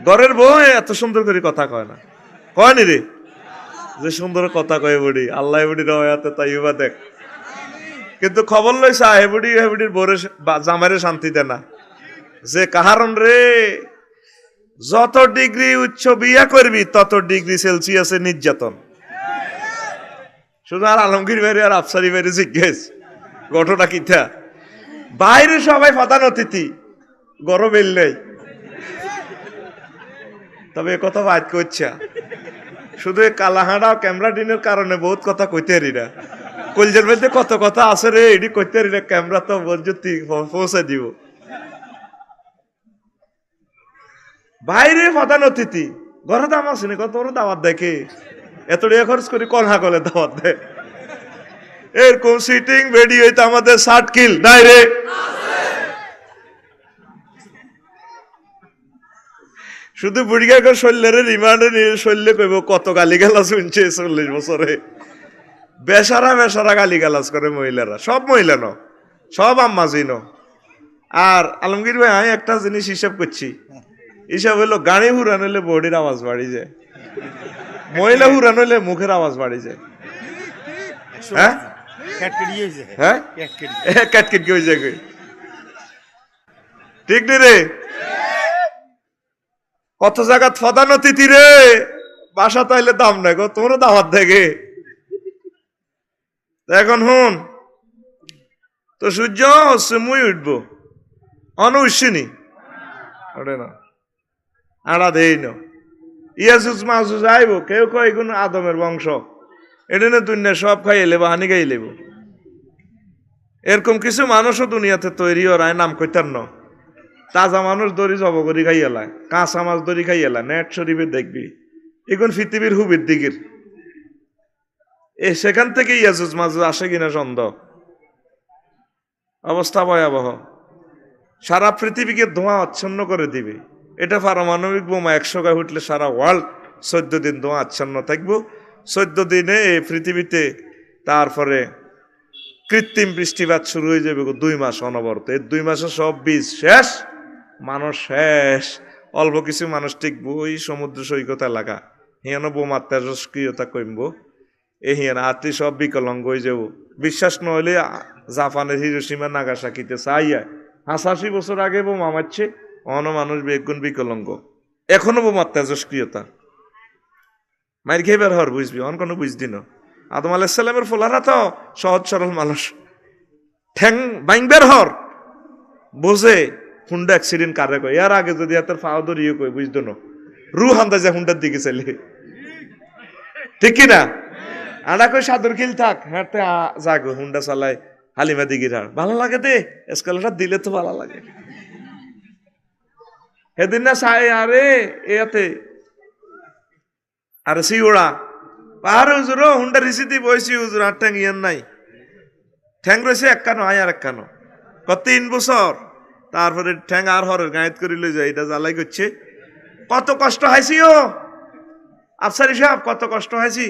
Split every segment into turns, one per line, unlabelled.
ঘরের বউ এত সুন্দর করে কথা কয় না, কয়নি রে? যে সুন্দর কথা কয় বুড়ি, আল্লাহ বুড়ির হয়াতে তাই বা দেখ। কিন্তু খবর লইসা হেবুড়ির বোরে জামাইরে শান্তি দেয় না। যে কারণ রে, যত ডিগ্রি উচ্চ বিয়া করবি তত ডিগ্রি সেলসিয়াসে নির্যাতন। শুধু আর আলমগীর বাইরে আর আফসারি বাইরে জিজ্ঞেস ঘটনা কিতা। বাইরে সবাই প্রধান অতিথি, গরম এলেই। তবে এ কথা বাদ করছে, শুধু কালাহাড়া ক্যামেরা ডিনের কারণে বহুত কথা কইতে পারি না। কলজের মধ্যে কত কথা আছে রে, এটি কইতে পারি না। ক্যামেরা তো বলছি পৌঁছে দিব। বাইরে প্রধান অতিথি, ঘরে দাম আসেনি, কত বড় দাওয়াত দেখে এত টাকা খরচ করি কলহা কলে দাওয়াত দেয়। এরকম সিটিং বেডি হইতে আমাদের 60 কিল নাই রে। শুধু বুড়িগা শৈলের রিমান্ডে নিয়ে শৈলে কইব কত গালি গালাজ শুনছে 40 বছরে। বেসারা বেসারা গালি গালাজ করে মহিলারা, সব মহিলা ন, সব আম্মাজি ন। আর আলমগীর ভাই আমি একটা জিনিস হিসাব করছি, হিসাব হইলো গাড়ি হুরান হইলে বডির আওয়াজ বাড়ি যায়, মহিলা হুরান হইলে মুখের আওয়াজ বাড়ি যায়। হ্যাঁ হ্যাঁ ক্যাটকেট কি হয়ে যায়, ঠিক নি রে? কত জায়গা প্রধান অতিথি রে, বাসা তাইলে দাম নাই গো, তোমরা দাওয়াত দেখে। এখন হুন তো সূর্য হচ্ছে মুই উঠবো, অনুষ্যিনী ওঠে না, আড়া দেই না। ইয়াসুস মাসুস আইব, কেউ কয় এগুলো আদমের বংশ, এটা না দুনিয়া সব খাই লেব, হানি খাই লেব। এরকম কিছু মানুষও দুনিয়াতে তৈরি ওরাই নাম কইতার ন। তাজা মানুষ দড়ি জব করি খাই এলায়, কাঁচা মাছ দড়ি খাই এলায়, নেট শরীফে দেখবি এখন পৃথিবীর হুবির দিকের। সেখান থেকে ইয়াজুজ মাজুজ আসে কিনা সন্দেহ। অবস্থা ভয়াবহ, সারা পৃথিবীকে ধোঁয়া আচ্ছন্ন করে দিবে। এটা পারমাণবিক বোমা 100 গায়ে উঠলে সারা ওয়ার্ল্ড 14 দিন ধোঁয়া আচ্ছন্ন থাকবো। 14 দিনে এই পৃথিবীতে তারপরে কৃত্রিম বৃষ্টিপাত শুরু হয়ে যাবে 2 মাস অনবরত। এই 2 মাসে সব বীজ শেষ, মানুষ শেষ। অল্প কিছু মানুষ টিকবো ওই সমুদ্র সৈকত এলাকা, হিয়ানো বোমার তেজস্ক্রিয়তা কমবো, এ হিয়ানা আত্মি সব বিকলাঙ্গ হয়ে যাবো। বিশ্বাস নহলে জাপানের হিরোশিমা নাগাসাকিতে চাইয়া 85 বছর আগে বোমা মারছে, অন মানুষ বেগুন বিকলাঙ্গ, এখনো বোমার তেজস্ক্রিয়তা। মায়ের খেয়ে বের হর বুঝবি, অন কোনো বুঝদি না। আদম আলাইহিস সালামের ফোলারা তো সহজ সরল মানুষ, ঠ্যাং বাইং বের হর বোঝে হুন্ডা অ্যাক্সিডেন্ট কারে কয়। এর আগে যদি হাতের ফাও ধরিয়ে কই বুঝতো না, রু হান্দা যে হুন্ডার দিকে চাইলে, ঠিক কিনা? আড়া কই সাদর খিল থাক, হ্যাঁ যাগো হুন্ডা চালায় হালিমা দিঘির হাড়, ভালো লাগে দে, এসকালেটার দিলে তো ভালো লাগে। সেদিন না চাই আরে এতে আরে সিওড়া পাহাড়ে হুজুর হুন্ডা রিসি দি বইছি হুজুর, আর ঠ্যাং ইয়ান নাই, ঠ্যাং রয়েছে একখানো আয় আর একখানো, 3 বছর। তারপরে ঠ্যাং আর হরের গায়েত করে লই যায়, এটা জ্বালাই করছে। কত কষ্ট হয়েছি ও আফসারি সাহেব, কত কষ্ট হয়েছি।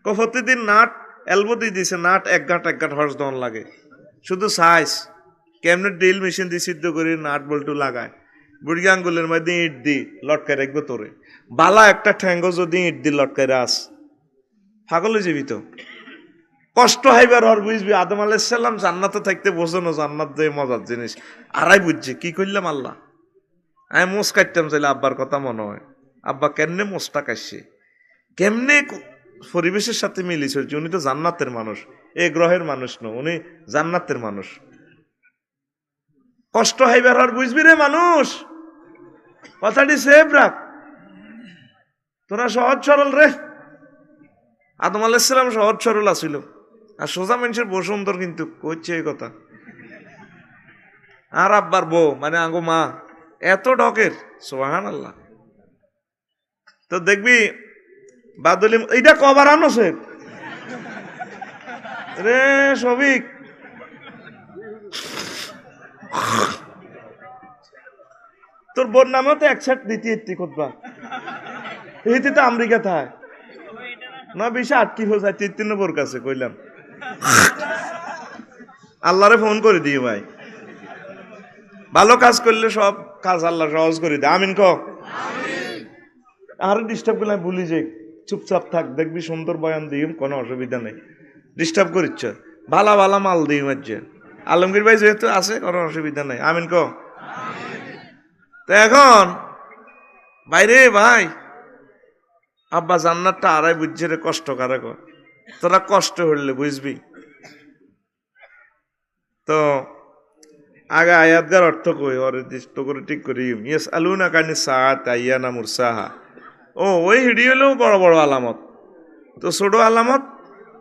প্রতিদিন নাট এলবো দিয়ে দিছে, নাট এক গাঁট হর্স দন লাগে, শুধু সাইজ কেমনে ড্রিল মেশিন দিয়ে সিদ্ধ করে নাট বল্টু লাগায়। বুড়ি আঙ্গুলের মধ্যে ইট দি লটকায় রাখবো তোরে, বালা একটা ঠ্যাঙ্গো যদি ইট দি লটকায় রাস পাগল হয়ে যাবি তো। কষ্ট হাইবার হর বুঝবি। আদম আলাইহিস সালাম জান্নাতে থাকতে বোঝো না জান্নাত যে মজার জিনিস, আরাই বুঝছে কি করলাম আল্লাহ। আমি মোষ কাটতাম চাইলে আব্বার কথা মনে হয়, আব্বা কেমনে মোষটা কাটছে, কেমনে পরিবেশের সাথে মিলিয়ে চলছে। উনি তো জান্নাতের মানুষ, এ গ্রহের মানুষ ন, উনি জান্নাতের মানুষ। কষ্ট হাইবার হর বুঝবি রে মানুষ, কথাটি সেভ রাখ। তোরা সহজ সরল রে, আদম আলাইহিস সালাম সহজ সরল আছিল, আর সোজা মানুষের বউ সুন্দর, কিন্তু কইছে এই কথা। আর আব্বার বউ মানে আঙ্গো মা এত ডকের, সুবহানাল্লাহ। তো দেখবি বাদলি এইটা কবার আনছে রে সবিক, তোর বোন নামেও তো 1 সেট দিতে করবা, এইতে তো আমেরিকা থায় না, 20 হয়ে যায় 3 নম্বর কাছে কইলাম। আল্লাহরে ফোন করে দিই ভাই, ভালো কাজ করলে সব কাজ আল্লাহ সহজ করে দেয়। আমিন ক। আর ডিস্টার্ব করলে আমি ভুলি যে চুপচাপ থাক, দেখবি সুন্দর বয়ান দিই, কোনো অসুবিধা নেই। ডিস্টার্ব করিচ্ছ, ভালা ভালা মাল দিই মাঝে। আলমগীর ভাই যেহেতু আছে, কোনো অসুবিধা নেই। আমিন কো। তো এখন বাইরে ভাই, আব্বা জান্নাতটা আড়াই বুঝছে রে, কষ্ট কারে কর, তোরা কষ্ট হইলে বুঝবি। তো আগে আয়াতগার অর্থ কই ওর নির্দিষ্ট করে ঠিক করি। ইয়েস আলুনা কানি সাআত আইয়ানা মুরসাহা। ও ওই হিডি হলেও বড় বড় আলামত, তো ছোট আলামত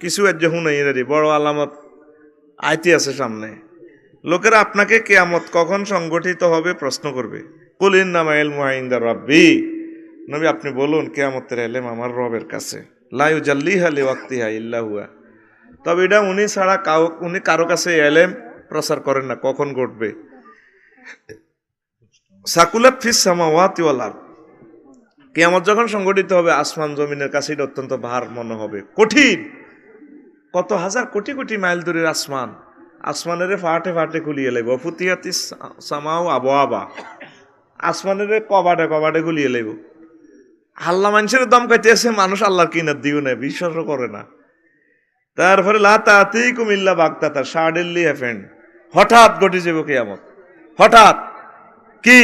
কিছু এর হুনাই রে, বড় আলামত আইতি আছে সামনে। লোকেরা আপনাকে কিয়ামত কখন সংগঠিত হবে প্রশ্ন করবে। কুল ইন্নামা ইলমুহু ইনদা রাব্বি, নবী আপনি বলুন কিয়ামতের ইলম আমার রবের কাছে। লা ইউজাল্লিহা লিওয়াক্তিহা ইল্লা হুয়া, তবে এটা উনি ছাড়া উনি কারো কাছে ইলম প্রচার করেন না কখন ঘটবে। সাকুলাত ফিস সামাওয়াতি ওয়াল আরদ, কিয়ামত যখন সংগঠিত হবে আসমান জমিনের কাছে এটা অত্যন্ত ভার মনে হবে, কঠিন। কত হাজার কোটি কোটি মাইল দূরের আসমান, আসমানের ফাটে ফাটে খুলিয়ে লাইব। ফুতিয়াতি সামাও আবওয়াবা, আসমানের কবাটে কবাটে খুলিয়ে লাইব। আল্লাহ মানুষের দম কাইতে আছে, মানুষ আল্লাহর কিনার দিও না, বিশ্বাসও করে না। তারপরে লা তাতিকুম ইল্লা বাগতাতা, সাডেনলি হ্যাপেন্ড, হঠাৎ ঘটে যাবে কিয়ামত। হঠাৎ কি?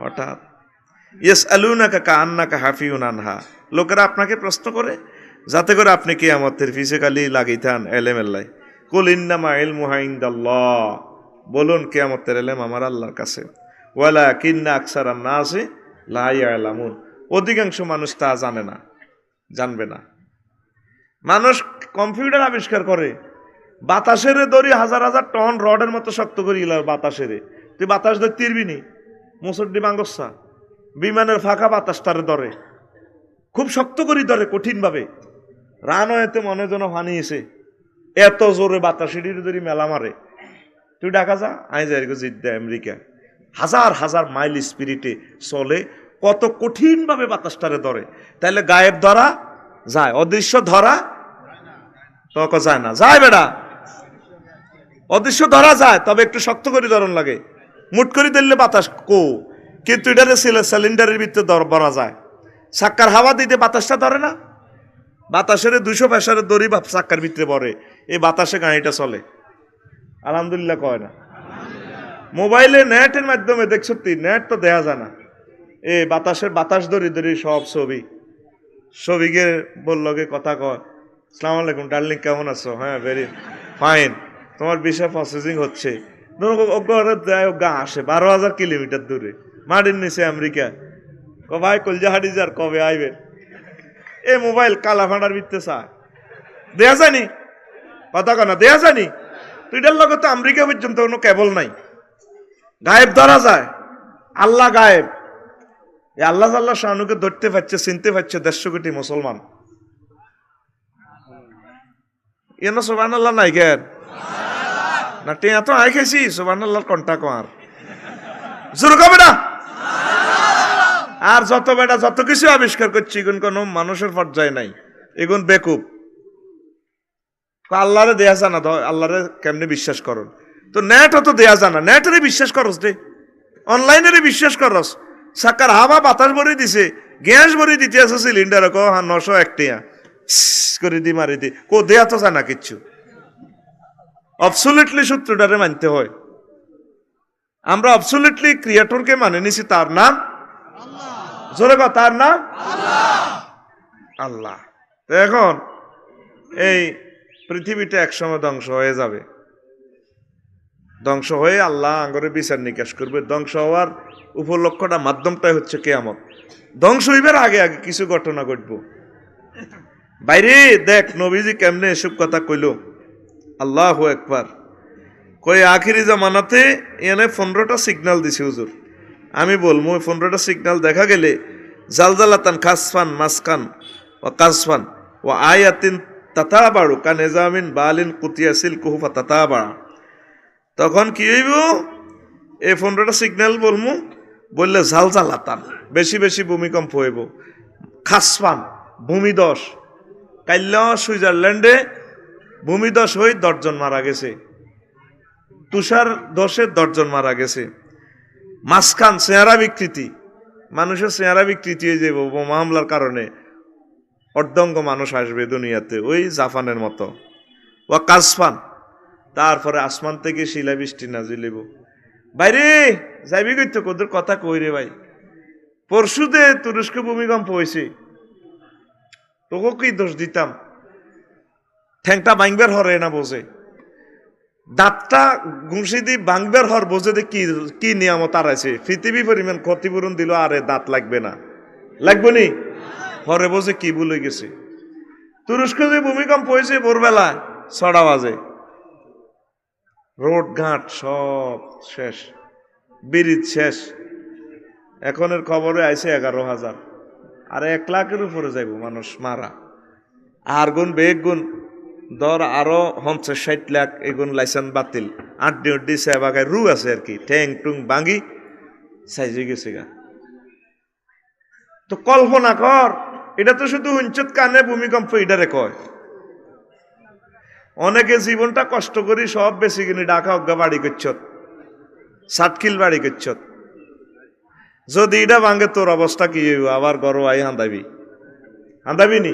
হঠাৎ। ইয়াসআলুনাকা কাআন্নাকা হাফিউন আনহা, লোকেরা আপনাকে প্রশ্ন করে যাতে করে আপনি কিয়ামতের ফিজিক্যালি লাগাইতান এলেমেল্লাই। কুল ইন্নামা ইলমুহা ইনদাল্লাহ, বলুন কিয়ামতের ইলম আমার আল্লাহর কাছে। ওয়ালাকিন্না আকসারান নাসি লা ইয়ালামুন, অধিকাংশ মানুষ তা জানে না, জানবে না। মানুষ কম্পিউটার আবিষ্কার করে, বাতাসের দড়ি হাজার হাজার টন রডের মতো শক্ত করে গেল বাতাসের, তুই বাতাস ধরতে পারবি নি? মুসড্ডি বাঙ্গসা বিমানের ফাঁকা বাতাস তারে ধরে, খুব শক্ত করে ধরে কঠিন ভাবে। রানওয়েতে মনে যেন হানিয়েছে, এত জোরে বাতাসের ধরি মেলা মারে। তুই ডাকা যা, আই যাই জিদ্দা আমেরিকা, হাজার হাজার মাইল স্পিরিটে চলে, কত কঠিন ভাবে বাতাসটারে ধরে। তাইলে গায়েব ধরা যায়, অদৃশ্য ধরা তক যায় না। যায় বেড়া, অদৃশ্য ধরা যায়, তবে একটু শক্ত করে ধরন লাগে। মুট করে দিলে বাতাস কো, কিন্তু এটারে সিলিন্ডারের ভিতরে ধরা যায়। চাক্কার হাওয়া দিতে বাতাসটা ধরে না, বাতাসের 200 প্রেসারের দড়ি চাক্কার ভিতরে পড়ে, এই বাতাসে গাড়িটা চলে। আলহামদুলিল্লাহ কয় না? মোবাইলে নেটের মাধ্যমে দেখছো, নেট তো দেয়া যায় না, এই বাতাসের বাতাস দড়ি দড়ি সব ছবিকে বললগে কথা কয়, আসসালামু আলাইকুম ডার্লিং, কেমন আছো? হ্যাঁ ভেরি ফাইন, তোমার ভিসা প্রসেসিং হচ্ছে। গা আসে 12,000 কিলোমিটার দূরে, মাটির নিচে আমেরিকা। ভাই কলজা হাডিজার কবে আইবে? এই মোবাইল কালা ফাঁড়ার ভিতরে চায়, দেয়া জানি কথা কনা, দেয়া জানি। তুই এটার লগে তো আমেরিকা পর্যন্ত কোনো কেবল নাই, গায়েব ধরা যায়। আল্লাহ গায়েব, এই আল্লাহ আল্লাহ শানুকে ধরতে পারছে, চিনতে পারছে 150 কোটি মুসলমান। এন সুবহানাল্লাহ নাই কেন না? টিয়া তো আই খাইছি, সুবহানাল্লাহর কন্টা কর জোর কবে না? আর যত বেটা যত কিছু আবিষ্কার করছি, এগুন কোন মানুষের পর্যায়ে নাই, এগুন বেকুব। আল্লাহরে দেয়া জানা, আল্লাহরে কেমনে বিশ্বাস করো? তো নেট তো দেয়া জানা, নেটেরে বিশ্বাস করস রে, অনলাইনেরে বিশ্বাস করস। সাকার হাওয়া বাতাস ভরে দিছে, গ্যাস ভরে দিতে আছে সিলিন্ডার, কো 901 টিয়া করে দি মারি দি, কো দেয়া তো জানা কিচ্ছু। অবসলিটলি সূত্রটারে মানতে হয়। আমরা অবসলিটলি ক্রিয়েটরকে মানে নিছি, তার নাম জোরে কথা, তার নাম আল্লাহ। তো এখন এই পৃথিবীটা একসময় ধ্বংস হয়ে যাবে, ধ্বংস হয়ে আল্লাহ আঙ্গরে বিচার নিকাশ করবে। ধ্বংস হওয়ার উপলক্ষটা মাধ্যমটাই হচ্ছে কিয়ামত। ধ্বংস হইবার আগে আগে কিছু ঘটনা ঘটবো। বাইরে দেখ নবীজি কেমনে এসব কথা কইল, আল্লাহু আকবার। কই আখিরি জামানাতে এনে 15টা সিগন্যাল দিছে হুজুর, আমি বলবো 15টা সিগন্যাল দেখা গেলে জালজালাতান খাসফান মাসকান ও কাসফান ও আয়াতিন তাতাবাড়ু কানেজামিন বালিন কুতিয়াসিল কুহুফা তাতাবাড়া। তখন কি হইব? এই 15টা সিগন্যাল বলবো, বললে জালজালাতান বেশি বেশি ভূমিকম্প হইব, খাসফান ভূমিধস, কাইল্লা সুইজারল্যান্ডে ভূমিধস হয়ে 10 জন মারা গেছে, তুষার দশে 10 জন মারা গেছে। মাসকান চেহারা বিকৃতি, মানুষের চেহারা বিকৃতি হয়ে যাবে বোমা হামলার কারণে। অর্ধঙ্গ মানুষ আসবে দুনিয়াতে, ওই জাপানের মতো। ও কাজফান, তারপরে আসমান থেকে শিলাবৃষ্টি নাজিল হইব। বাইরে যাইবি কইতো কোদের কথা কই রে ভাই। পরশুদে তুরস্ক ভূমিকম্প হয়েছে, তোকে কি দোষ দিতাম? ঠ্যাংটা ভাঙবার হরে না বোঝে, দাঁতটা ঘুষি দি ভাঙবার হর বোঝে দে কি নিয়ামত আর আছে। পৃথিবী পরিমাণ ক্ষতিপূরণ দিল, আরে দাঁত লাগবে না, লাগবে নি হরে বোঝে কি ভুলে গেছে। তুরস্ক যে ভূমিকম্প হয়েছে ভোরবেলা 6টা বাজে, রোড ঘাট সব শেষ, ব্রিজ শেষ। এখনের খবরে আইছে 11,000, আর 1 লাখের উপরে যাইব মানুষ মারা। আর গুণ বেগ গুণ দর আরো 50-60 লাখ এগুন লাইসেন্স বাতিল। আড্ডি সেবাগায় রু আছে আর কি, ঠ্যাং টুং ভাঙি সাইজে গেছে গা। তো কল্পনা কর, এটা তো শুধু হুঞ্চত কানে ভূমিকম্প এটারে কয়। অনেকে জীবনটা কষ্ট করি সব বেশি কিনে ঢাকা অজ্ঞা বাড়ি করছত, সাতকিল বাড়ি করছত। যদি এটা ভাঙে তোর অবস্থা কি হইব? আবার গরো আই হান্দাবি নি।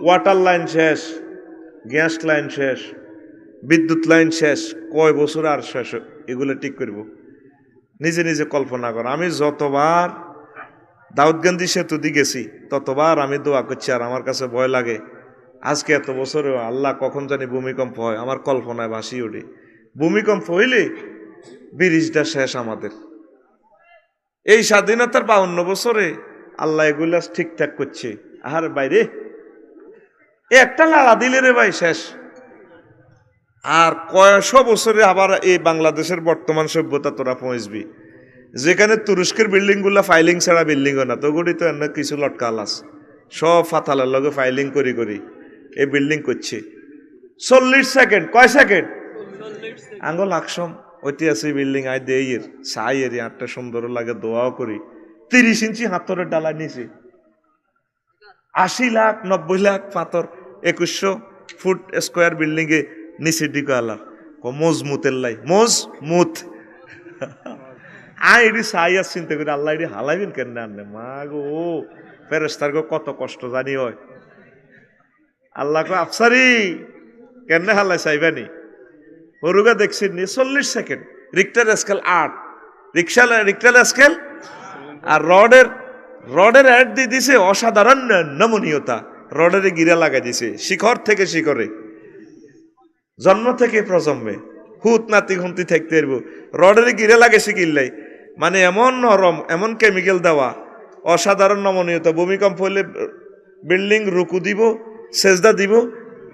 ওয়াটার লাইন শেষ, গ্যাস লাইন শেষ, বিদ্যুৎ লাইন শেষ, কয় বছর আর শেষ এগুলো ঠিক করব? নিজে নিজে কল্পনা কর। আমি যতবার দাউদকান্দি সেতু দিয়ে গেছি ততবার আমি দোয়া করছি, আর আমার কাছে ভয় লাগে। আজকে এত বছরেও আল্লাহ কখন জানি ভূমিকম্প হয়, আমার কল্পনায় ভাসি ওঠে। ভূমিকম্প হইলে ব্রিজটা শেষ আমাদের। এই স্বাধীনতার 52 বছরে আল্লাহ এগুলা ঠিকঠাক করছে। আর বাইরে একটা লাড়া দিলে রে ভাই শেষ। আর কয়শো বছরে আবার এই বাংলাদেশের বর্তমান সভ্যতা তোরা পৌঁছবি, যেখানে তুরস্কের বিল্ডিং গুলা ফাইলিং ছাড়া বিল্ডিং হয় না। তো গুড়ি তো এমন কিছু লটকাল আছে, সব ফাতালের লগে ফাইলিং করি এই বিল্ডিং করছে। 40 সেকেন্ড, কয় সেকেন্ড আঙ্গল আকসম ঐতিহাসিক বিল্ডিং আই দে এর সাই এর আটটা সুন্দর লাগে, দোয়াও করি। 30 ইঞ্চি হাতরের ডালা নিচে 80 লাখ 90 লাখ পাথর, 2100 ফুট স্কোয়ার বিল্ডিং এ নিচে দিকে আলার মজমুতের লাই মজমুত। এটি সাই আর চিন্তা করি আল্লাহ এটি হালাইবেন কেন আনে মা গো, ফেরেস্তার গো কত কষ্ট জানি হয়। আল্লাহ কো আফসারি কেন হালাই চাইবানি হরুগা দেখছি নি 40 second. Richter scale 8, Richter scale. আর রডের অ্যাড দিয়ে দিছে অসাধারণ নমনীয়তা। রডের গিরা লাগাই দিছে শিখর থেকে শিখরে, জন্ম থেকে প্রজন্মে হুত নাতি হুমতি থাকতে পারবো। রডের গিরা লাগাইছে কিল্লাই, মানে এমন নরম, এমন কেমিক্যাল দেওয়া, অসাধারণ নমনীয়তা। ভূমিকম্প হইলে বিল্ডিং রুকু দিব, সেজদা দিব,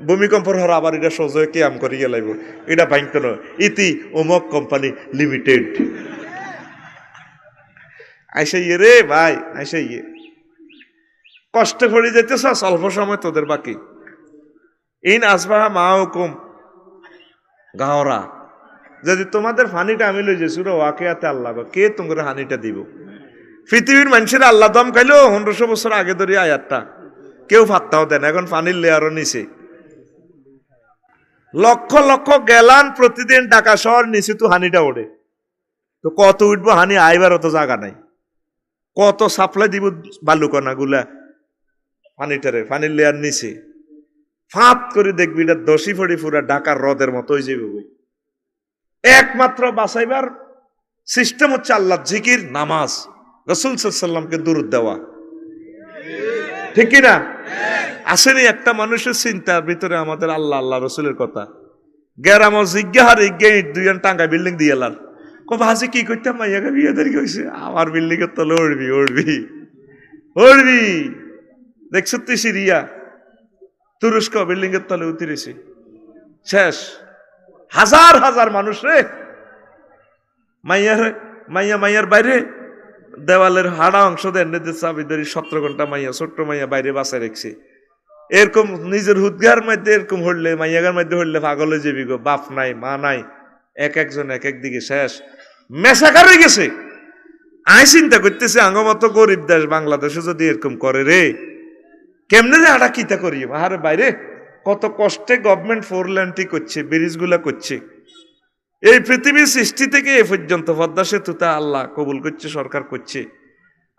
ভূমিকম্প হওয়ার আবার এটা সোজা ক্যাম করি গেলাইব, এটা ভাঙত নয়। ইতি অমুক কোম্পানি লিমিটেড আইসে ইয়ে রে ভাই, আইসে ইয়ে কষ্ট করে যেতেছ অল্প সময় তোদের বাকি। ইন আসবা মা হুকুম গাওরা, যদি তোমাদের ফানিটা আমি লই যে সুরা ওয়াকিয়াতে আল্লাহ কে তোমার হানিটা দিব? পৃথিবীর মানুষের আল্লাহ দম খাইলো 1500 বছর আগে ধরে আয়াতটা কেউ ফাত্তাও দেন। এখন ফানির লেয়ারও নিচে লক্ষ লক্ষ গ্যালান প্রতিদিন ঢাকা শহর নিচে তো হানিটা ওঠে। তো কত উঠবো হানি, আইবার অত জায়গা নাই। কত সাপ্লাই দিব বালুকণা গুলা পানিটারে, পানির লেয়ার নিচে ফাঁত করে দেখবি এটা 10 ফুটি পুরা ঢাকার হ্রদের মতো হয়ে যাবে। একমাত্র বাঁচাইবার সিস্টেম হচ্ছে আল্লাহ জিকির, নামাজ, রাসূল সাল্লাল্লাহু আলাইহি ওয়াসাল্লামকে দুরূদ দেওয়া, ঠিক কি না? আসেনি একটা মানুষের চিন্তার ভিতরে আমাদের আল্লাহ আল্লাহ রসুলের কথা। গেরাম জিজ্ঞাহার ইজ্ঞান 2 টাঙ্গা বিল্ডিং দিয়ে এলার ভাজি কি করতাম মাইয়াকে বিয়ে দেরি হয়েছে, আমার বিল্ডিং এর তলে উড়বি। দেখছ তুই সিরিয়া তুরস্ক বিল্ডিং এর তলে উতরেছে, শেষ। হাজার হাজার মানুষ রে মাইয়ার বাইরে দেওয়ালের হাড়া অংশ দেন চাবি ধরি 17 ঘন্টা মাইয়া, ছোট্ট মাইয়া বাইরে বাসায় রেখছে। এরকম নিজের হুদগার মধ্যে এরকম হইলে, মাইয়াগার মধ্যে হইলে পাগল হয়ে যাবি গো। বাপ নাই মা নাই, এক একজন এক এক দিকে শেষ, মেসাকার হয়ে গেছে। আই চিন্তা করতেছে আঙ্গমতো গরিব দেশ বাংলাদেশে যদি এরকম করে রে, কেমনে যে আটা কিতা করি। আরে বাইরে কত কষ্টে গভর্নমেন্ট 4 লেনটি করছে, ব্রিজ গুলা করছে। এই পৃথিবীর সৃষ্টি থেকে এ পর্যন্ত পদ্মা সেতুটা আল্লাহ কবুল করছে, সরকার করছে।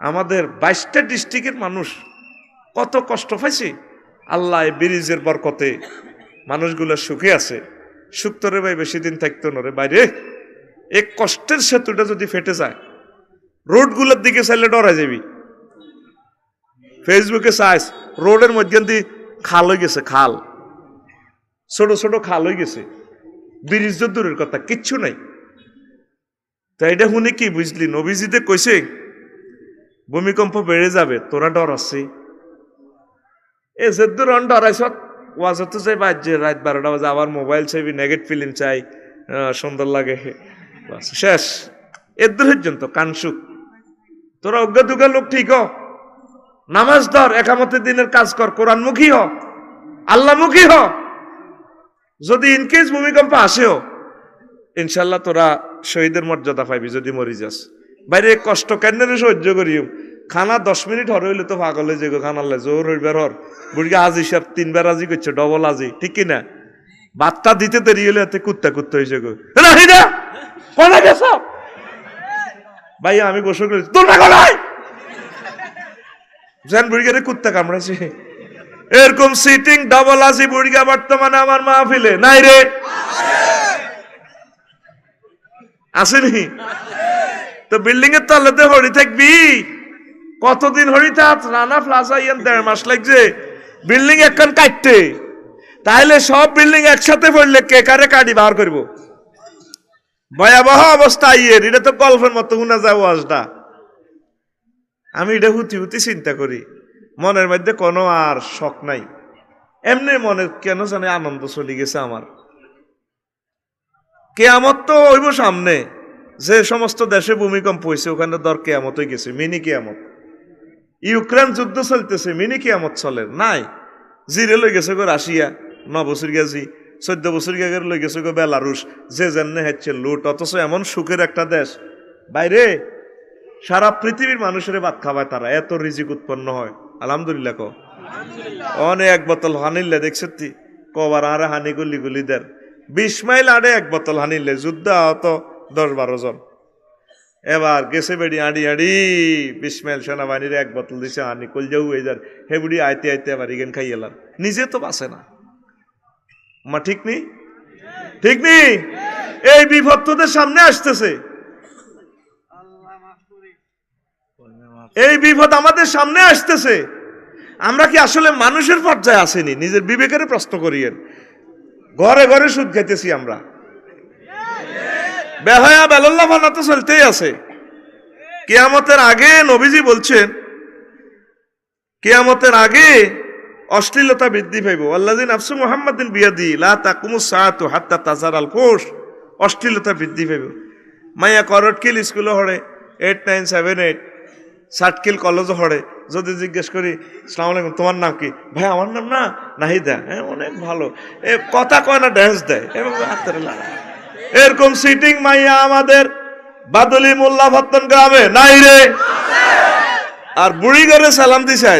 আমাদের 22টা ডিস্ট্রিক্টের মানুষ কত কষ্ট পাইছে। আল্লাহ এই ব্রিজের বরকতে মানুষগুলো সুখে আছে। সুখ তোরে ভাই বেশি দিন থাকতো নরে বাইরে। এক কষ্টের সেতুটা যদি ফেটে যায়, রোডগুলোর দিকে চাইলে ডরা যাবি। ফেসবুকে চাইস রোডের মধ্যে দিয়ে খাল হয়ে গেছে, খাল, ছোট ছোট খাল হয়ে গেছে, ব্রিজ তো দূরের কথা, কিচ্ছু নাই। তাই এটা শুনে কি বুঝলি? নবীজিতে কইছে ভূমিকম্প বেড়ে যাবে, তোরা ডর আছে। এ যে দূর ডরাইছ ওয়াজত চাই বাজছে রাত 12টা বাজে, আবার মোবাইল চাইবি, নেগেট ফিল্ম চাই, সুন্দর লাগে, শেষ। এর দূর পর্যন্ত কানসুক। তোরা অজ্ঞা দুগা লোক ঠিক হ, নামাজ ধর, একামতের দিনের কাজ কর, কোরআনমুখী হ, আল্লাহমুখী হ। যদি ইনকেস ভূমিকম্প আসেও ইনশাল্লাহ তোরা শহীদের মর্যাদা পাইবি যদি মরি যাস। বাইরে কষ্ট কেন সহ্য করিও, খানা 10 মিনিট হর হইলে তো পাগল হয়ে যাগো, খানালে জোর হইবার হর। বুড়িকে আজি সব 3বার আজি করছে, ডবল আজি, ঠিক কিনা? ভাতটা দিতে দেরি হলে এতে কুত্তা কুত্তা হয়েছে গো, কোনা গেছ ভাই? আমি গোসল করেছি, তোর না গলায় যেন বুড়িকে কুত্তা কামড়াইছে। এরকম সিটিং ডবল আজি বুড়িগা বর্তমানে আমার মাহফিলে নাই রে, আসেনি? তো বিল্ডিং এর তলাতে হরি থাকবি কতদিন? হরি থাক রানা প্লাজা ইয়ান 1.5 মাস লাগছে বিল্ডিং এখন কাটতে। তাহলে সব বিল্ডিং একসাথে পড়লে কে কারে কাটি বার করব? ভয়াবহ অবস্থা ইয়ের। এটা তো গল্পের মতো শোনা যায় ওয়াজটা। আমি এটা হুতি হুতি চিন্তা করি, মনের মধ্যে কোনো আর শখ নাই, এমনি মনে কেন জানে আনন্দ চলে গেছে আমার। কেয়ামত তো হইব সামনে, যে সমস্ত দেশে ভূমিকম্প হয়েছে ওখানে দর কেয়ামত হয়ে গেছে, মিনি কেয়ামত। ইউক্রেন যুদ্ধ চলতেছে, মিনি কেয়ামত চলে নাই। জিরে লই গেছে গো রাশিয়া 9 বছর গেছি, 14 বছর গেছে লই গেছে গো বেলারুশ, যে জেনে হচ্ছে লুট। অথচ এমন সুখের একটা দেশ, বাইরে সারা পৃথিবীর মানুষের ভাত খাওয়ায় তারা, এত রিজিক উৎপন্ন হয়। আলহামদুলিল্লাহ কো। অনেক 1 বোতল হানিলে দেখছ তুই কবার আরে হানি গুলি গুলি দেন 20 মাইল আড়ে 1 বোতল হানিলে যুদ্ধ আহত 10-12 জন। এবার গেছে বেড়ি আড়ি আড়ি 20 মাইল সেনাবাহিনীর 1 বোতল দিছে হানি কল যাও হয়ে যার হেবুড়ি আইতে আইতে আবার ইগেন খাই এলাম, নিজে তো বাঁচে না। মা ঠিক নেই, ঠিক নেই? এই বিপদ তোদের সামনে আসতেছে, এই বিপদ আমাদের সামনে আসতেছে। আমরা কি আসলে মানুষের পর্যায়ে আসেনি? নিজের বিবেকের প্রশ্ন করিয়েন। ঘরে ঘরে সুদ খাইতেছি আমরা, বেহায়া বেলাল্লাহ বানা তো চলতেই আছে। কিয়ামতের আগে নবীজি বলছেন, কিয়ামতের আগে অশ্লীলতা বৃদ্ধি পাইব। আল্লাযী নাফসু মুহাম্মাদিন বিয়াদি লা তাকুমুস সাআতু হাত্তা তাজারাল ফুহশ। অশ্লীলতা বৃদ্ধি পাইব। মাইয়া করটকিল স্কুলে হড়ে 8, 9, 7, 8 সাটকিল কলেজও হড়ে। যদি জিজ্ঞেস করি আসসালামু আলাইকুম তোমার নাম কি? ভাই আমার নাম না নাহিদা। হ্যাঁ অনেক ভালো। এ কথা কয় না, ড্যান্স দেয় এবং হাতের লাগা। এরকম সিটিং মাইয়া আমাদের বাদলি মোল্লা ভত্তন গ্রামে নাই রে। আর বুড়ি করে সালাম দিছে,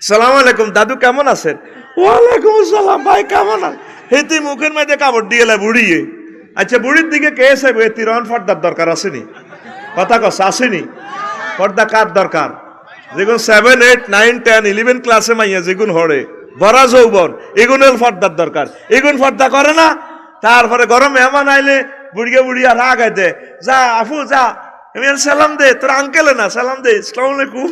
সালাম আলাইকুম দাদু কেমন আছেন? ওয়ালাইকুম আসসালাম ভাই কেমন আছেন? হেতি মুখের মধ্যে কাপড় দিয়ে বুড়িয়ে। আচ্ছা বুড়ির দিকে কে এসে তিরন ফর্দার দরকার আসেনি? কথা কস আসেনি? পর্দা কার দরকার? যেগুন 7, 8, 9, 10, 11 ক্লাসে মাইয়া যেগুন হড়ে বড়া যৌবন, এগুনের ফর্দার দরকার। এগুন ফর্দা করে না। তারপরে গরম মেহমান আইলে বুড়িয়া বুড়িয়া রাগ আইতে, যা আফু যা আমি সালাম দে, তোর আঙ্কেলে না সালাম দে, আসসালামু আলাইকুম।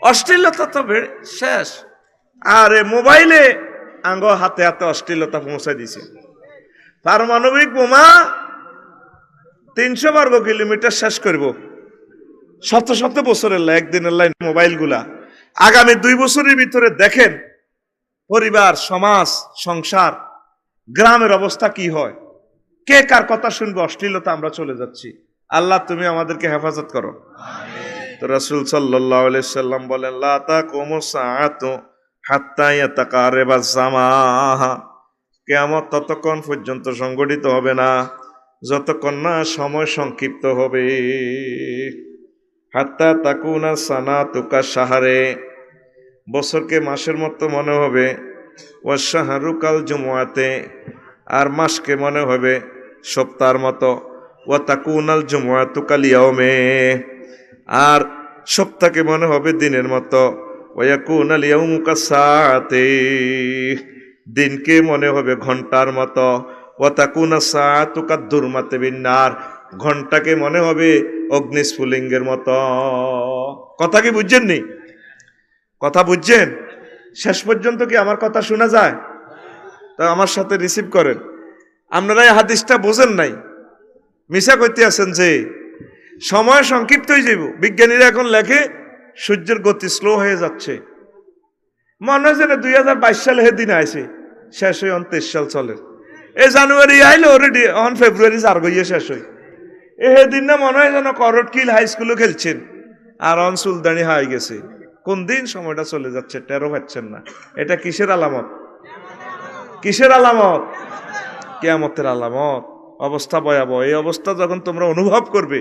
অশ্লীলতা তো শেষ। আর মোবাইলে আঙ্গ হাতে হাতে অশ্লীলতা পৌঁছাই দিছে। পারমাণবিক বোমা 300 বর্গ কিলোমিটার শেষ করব। শত শত বছরের একদিনের লাইন মোবাইল গুলা। আগামী 2 বছরের ভিতরে দেখেন পরিবার, সমাজ, সংসার, গ্রামের অবস্থা কি হয়। কে কার কথা শুনবে? অশ্লীলতা আমরা চলে যাচ্ছি। আল্লাহ তুমি আমাদেরকে হেফাজত করো। তো রাসূল সাল্লাল্লাহু আলাইহি সাল্লাম বলেন, লা তাকুমুস সাআতু হাত্তা ইয়াতাকারাবাজ জামাহা। কিয়ামত ততক্ষণ পর্যন্ত সংঘটিত হবে না যতক্ষণ না সময় সংক্ষিপ্ত হবে। হাত্তা তাকুনা সানাতুকা শাহরে, বছরকে মাসের মতো মনে হবে। ওয়াশাহরু কাল জুমআতে, আর মাসকে মনে হবে সপ্তাহের মতো। ওয়া তাকুনাল জুমআতু কাল ইয়াউমে, আর সপ্তাহকে মনে হবে দিনের মতো, ওয়া ইয়াকুনাল ইয়াউমু কাসাআতি, দিনকে মনে হবে ঘন্টার মতো, ওয়া তাকুনা সাআতু কাদ্দুরমাতি বিন্নার, ঘন্টাকে মনে হবে অগ্নিস্ফুলিঙ্গের মতো। কথা কি বুঝছেন নি? কথা বুঝছেন? শেষ পর্যন্ত কি আমার কথা শোনা যায়? তো আমার সাথে রিসিভ করেন। আপনারা এই হাদিসটা বোঝেন নাই, মিশা করতে আছেন যে সময় সংক্ষিপ্ত হয়ে যাইব। বিজ্ঞানীরা এখন লেখে সূর্যের গতি স্লো হয়ে যাচ্ছে, মনে হয় যেন 2022 সালে দিন আইছে, শেষ হয়ে 29 সাল চলে। এই জানুয়ারি আইলে অলরেডি অন ফেব্রুয়ারি 4 গইয়ে শেষ হয়। দিন না মনে হয় যেন করটকিল হাই স্কুলে খেলছেন, আর অন সুলতানি হাই গেছে। কোন দিন সময়টা চলে যাচ্ছে টেরও পাচ্ছেন না। এটা কিসের আলামত? কিসের আলামত? কিয়ামতের আলামত। অবস্থা ভয়াবহ। এই অবস্থা যখন তোমরা অনুভব করবে,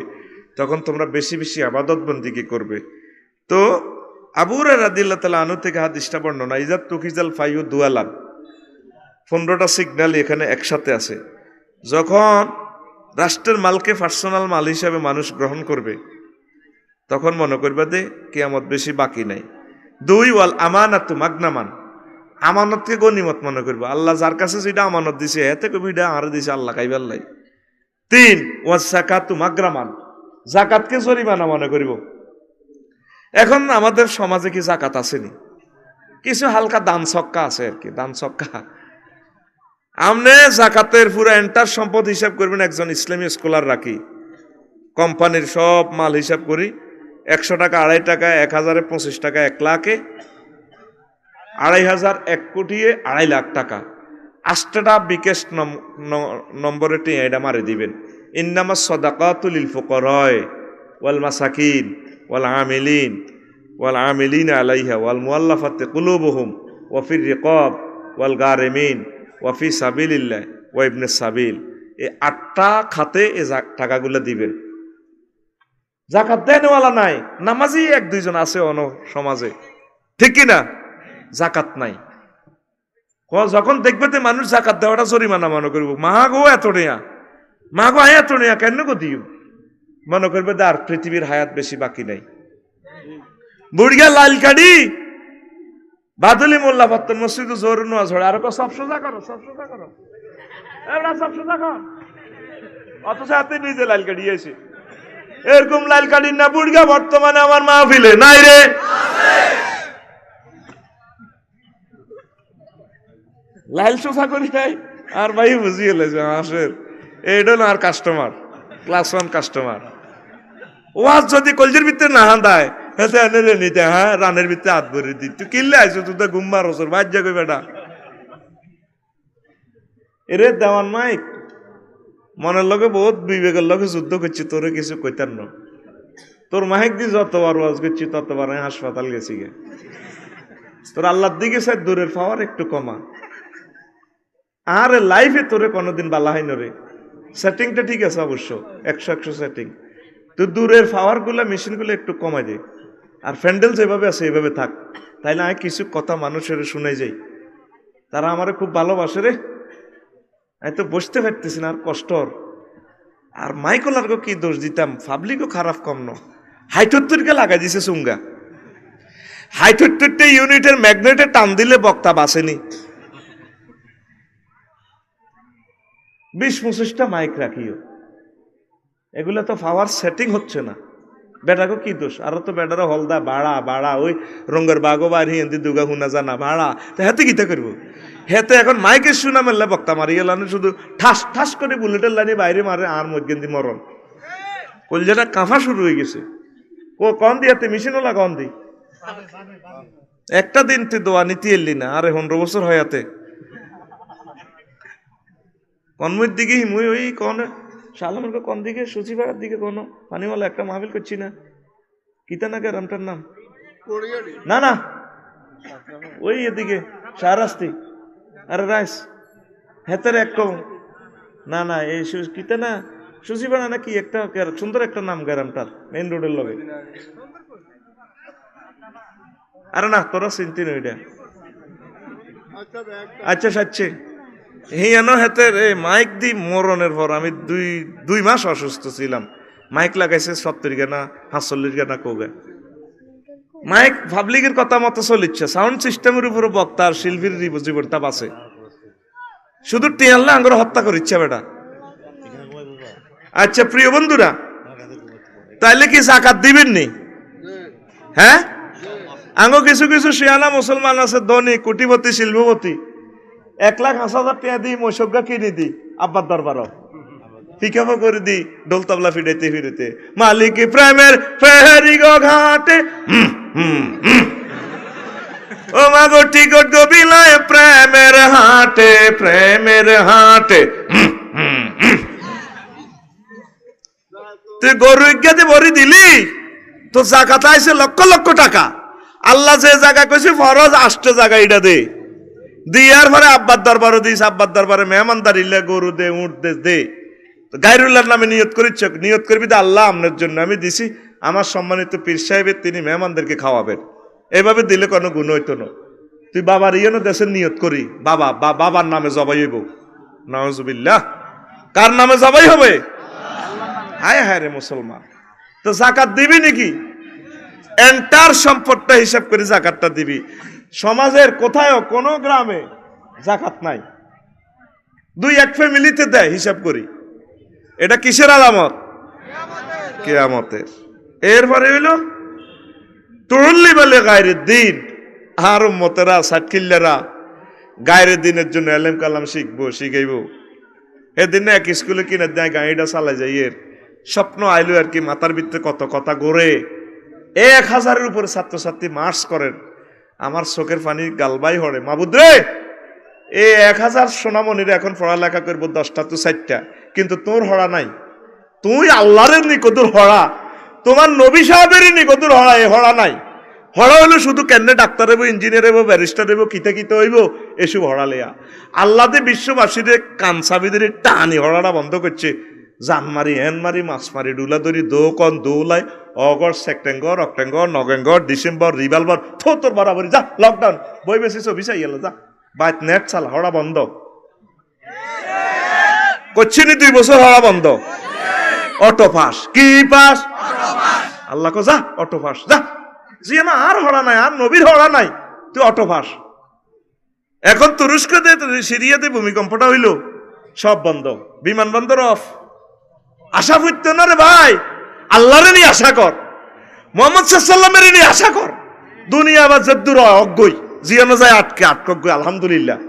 তখন তোমরা বেশি বেশি ইবাদত বন্দেগী করবে। তো আবু হুরায়রা রাদিয়াল্লাহু তাআলা আনহু থেকে হাদিসটা বর্ণনা, ইজা তুকিজাল ফাইউ দুয়ালান, 15টা সিগন্যাল এখানে একসাথে আছে। যখন রাষ্ট্রের মালকে পার্সোনাল মাল হিসাবে মানুষ গ্রহণ করবে, তখন মনে করবে যে কিয়ামত বেশি বাকি নাই। 2, ওয়াল আমানাতু মাগনামান, আমানতকে গনিমত মনে করবে। আল্লাহ যার কাছে যেটা আমানত দিছে এতে কবি এটা আর দিছে আল্লাহ খাইবার লাই। 3, ওয়াজ যাকাতু মাগরামান, যাকাতকে জরিমানা মনে করব। এখন আমাদের সমাজে কি যাকাত আসেনি? কিছু হালকা দান সক্কা আছে আর কি, দান সক্কা। আমনে যাকাতের পুরো এন্টার সম্পদ হিসাব করবেন একজন ইসলামী স্কলার রাখি, কোম্পানির সব মাল হিসাব করি, 100 টাকা, 2.5 টাকা, 1000-এ 25 টাকা, 1 লাখে 2,500, 1 কোটি 2.5 লাখ টাকা। 8টা বিকেশ নম্বরে এটা মারে দিবেন। ইন্নামাস সাদাকাতু লিল ফুকারা ওয়াল মাসাকিন ওয়াল আমিলিন আলাইহা ওয়াল মুআল্লাফাতি কুলুবুহুম ওয়া ফির রিকাব ওয়াল গারিমিন ওয়া ফি সাবিলিল্লাহ ওয়া ইবনিস সাবিল। এই 8টা খাতে এই টাকাগুলো দিবেন। যাকাত দেনওয়ালা নাই, নামাজি 1-2 জন আছে অন সমাজে, ঠিক কি না? যাকাত নাই। যখন দেখবে তো মানুষ যাকাত দেওয়াটা জরিমানা মনে করব, মা গো এত নেয়া, মা গো এত নেয়া কেন গো দিও, মনে করবে আর পৃথিবীর হায়াত বেশি বাকি নাই। বুড়িয়া লাল কাড়ি বাদলি মোল্লা ফাত্তর মসজিদ জোর নোয়া ঝড়ে আর সব সোজা করো, সব সোজা করো, এবার সব সোজা কর, অথচ হাতে নিজে লাল কাড়ি এসে এরকম লাল কাড়ি না বুড়িয়া বর্তমানে আমার মাহফিলে নাই রে। লাইল সোজা করি নাই আর ভাই বুঝিয়ে লেছে আসের এইটা না, আর কাস্টমার ক্লাস 1 কাস্টমার। ওয়াজ যদি কলজের ভিতরে না হাঁদায় হেতে এনে নিতে, হ্যাঁ রানের ভিতরে হাত ভরে দি, তুই কিনলে আইছো, তুই তো ঘুমবার ওসর বাদ যাবে বেটা। এরে দেওয়ান মাইক মনের লগে বহুত বিবেকের লগে যুদ্ধ করছি, তোরে কিছু কইতার না। তোর মাইক দিয়ে যতবার ওয়াজ করছি ততবার আমি হাসপাতাল গেছি গে। তোর আল্লাহর দিকে স্যার দূরের পাওয়ার একটু কমা। আর লাইফে তোরে কোনোদিন বালা হয় না রে। সেটিংটা ঠিক আছে অবশ্য, 100 সেটিং। তো দূরের পাওয়ার গুলা মেশিন গুলো একটু কমাই দে, আর ফ্যান্ডেল যেভাবে আছে এইভাবে থাক। তাইলে আমি কিছু কথা মানুষের শুনে যাই, তারা আমারে খুব ভালোবাসে রে। আমি তো বসতে পারতেছি না, আর কষ্ট। আর মাইকোলারকে কি দোষ দিতাম, পাবলিকও খারাপ কম ন। হাইটত্তরকে লাগাই দিছে চুঙ্গা, হাইটত্তরটা ইউনিটের ম্যাগনেটে টান দিলে বক্তা বাসেনি। 20-25টা মাইক রাখিও, এগুলো তো পাওয়ার সেটিং হচ্ছে না। বেটাকে কি দোষ? আরো তো বেটারা হলদা বাড়া বাড়া ওই রঙের বাগো বাড়ি হিন্দি দুগা হুনা জানা ভাড়া, তো হাতে গীতা করবো। হেতে এখন মাইকের শুনা মেললে বক্তা মারি গেলানো, শুধু ঠাস ঠাস করে বুলেটের লাইনে বাইরে মারে আর মধ্যে মরণ। কলজাটা কাঁফা শুরু হয়ে গেছে। কন দিয়াতে মেশিনওয়ালা কন দি, একটা দিন তুই দোয়া নিতে এলি না, আরে 15 বছর হয়াতে কনমের দিকে হিমুই ওই কন শালমের কোন দিকে সচিবাড়ার দিকে কোনো পানিওয়ালা একটা মাহফিল করছি না, কিতা না গ্রামটার নাম, না না ওই এদিকে শাহরাস্তি, আরে রাইস হেতের এক না না এই কিতা না সচিবাড়া নাকি একটা সুন্দর একটা নাম গ্রামটার মেইন রোডের লগে। আরে না তোরা চিনতি না ওইটা। আচ্ছা সাচ্ছে হিয়ানো হেতের এই মাইক দি মরণের পর আমি দুই মাস অসুস্থ ছিলাম। মাইক লাগাইছে 70 গানা 45 গানা কোগে মাইক পাবলিকের কথা মতো চলিচ্ছে, সাউন্ড সিস্টেমের উপরে বক্তা আর শিল্পীর জীবনটা বাঁচে, শুধু টিয়াল্লা আঙ্গুর হত্যা করিচ্ছে বেটা। আচ্ছা প্রিয় বন্ধুরা, তাইলে কি জাকাত দিবেন নি? হ্যাঁ, আঙ্গো কিছু কিছু শিয়ানা মুসলমান আছে ধনী কোটিপতি শিল্পপতি, 1,05,000 টাকা দিই মৈশজ্ঞা কিনে দিই আব্বার দরবার পিকাপো করে দি ডোল তবলা ফিরাইতে ফিরিতে মালিক প্রেমের ফেরি গো ঘাটে ও মাগো টিকট গো বিলায় প্রেমের হাটে প্রেমের হাটে। তুই গরু ইজ্ঞাতে ভরি দিলি তো জাকাত আইছে লক্ষ লক্ষ টাকা। আল্লাহ যে জায়গা কইছে ফরজ 8টা জায়গা এটা দে দিয়ার পরে আব্বার দরবারও দিস, আব্বার দরবারে মেহমানদারিলে গরু দে উঠ দে গায়রুল্লাহর নামে নিয়ত করিচ্ছ, নিয়ত করবি যে আল্লাহ আপনার জন্য আমি দিছি, আমার সম্মানিত পীর সাহেবের তিনি মেহমানদেরকে খাওয়াবেন। এভাবে দিলে কোনো গুণ হইতো না। তুই বাবার ইয়েনো দেশের নিয়ত করি বাবার নামে জবাই হইব, নাউজুবিল্লাহ। কার নামে জবাই হবে? হায় হায় রে মুসলমান, তো জাকাত দিবি নাকি? এন্টার সম্পদটা হিসাব করে জাকাতটা দিবি। সমাজের কোথায়ও কোনো গ্রামে জাকাত নাই, 2-1 ফ্যামিলিতে দেয় হিসাব করি। এটা কিসের আলামত? কিয়ামতের। এরপরে হইল তুরুল্লি বলে গায়রের দিন, আর উম্মতেরা সাতকিল্লারা গায়রের দিনের জন্য এলেম কালাম শিখবো শিখাইব। এদিন এক স্কুলে কিনে দেয় গাড়িটা চালাই যাই, এর স্বপ্ন আইলো আর কি, মাথার ভিতরে কত কথা গড়ে। 1000-এর উপরে ছাত্রছাত্রী মার্চ করেন, আমার চোখের পানি গালবাই হরে। মাবুদ রে, এই 1000 সোনামণির এখন পড়ালেখা করবো 10টা তো 4টা, কিন্তু তোর হড়া নাই। তুই আল্লাহরের নিকটুর হড়া, তোমার নবী সাহেবের নিকটুর হড়া, এ হড়া নাই। হড়া হইলো শুধু কেন ডাক্তার হইব, ইঞ্জিনিয়ার হইব, ব্যারিস্টার হইব, কিতে কিতে হইব, এসব হড়া লেয়া। আল্লাহ দে বিশ্ববাসীর কানসাবিদের টানি হড়াটা বন্ধ করছে। জান মারি হেন মারি মাছ মারি ডুলা ধরি দৌকন দৌলাই August September October November December revolver তোর বরাবরি যা লকডাউন বই বেশি ছবি চাই গেল যা বাইত নেট চাল হড়া বন্ধ করছি নি। 2 বছর হড়া বন্ধ। অটো পাস কি পাস? আল্লাহ কো যা অটো পাস যা, জি না আর হড়া নাই, আর নবীর হড়া নাই, তুই অটো পাস। এখন তুরস্কতে সিরিয়াতে ভূমিকম্পটা হইল, সব বন্ধ, বিমানবন্দর অফ। আশা ফুটতো না রে ভাই, আল্লাহরে নিয়ে আশা কর, মোহাম্মদ সাল্লামের নিয়ে আশা কর। দুনিয়া আবার যদ্দুর অজ্ঞই জিয়ানো যায় আটকে আলহামদুলিল্লাহ।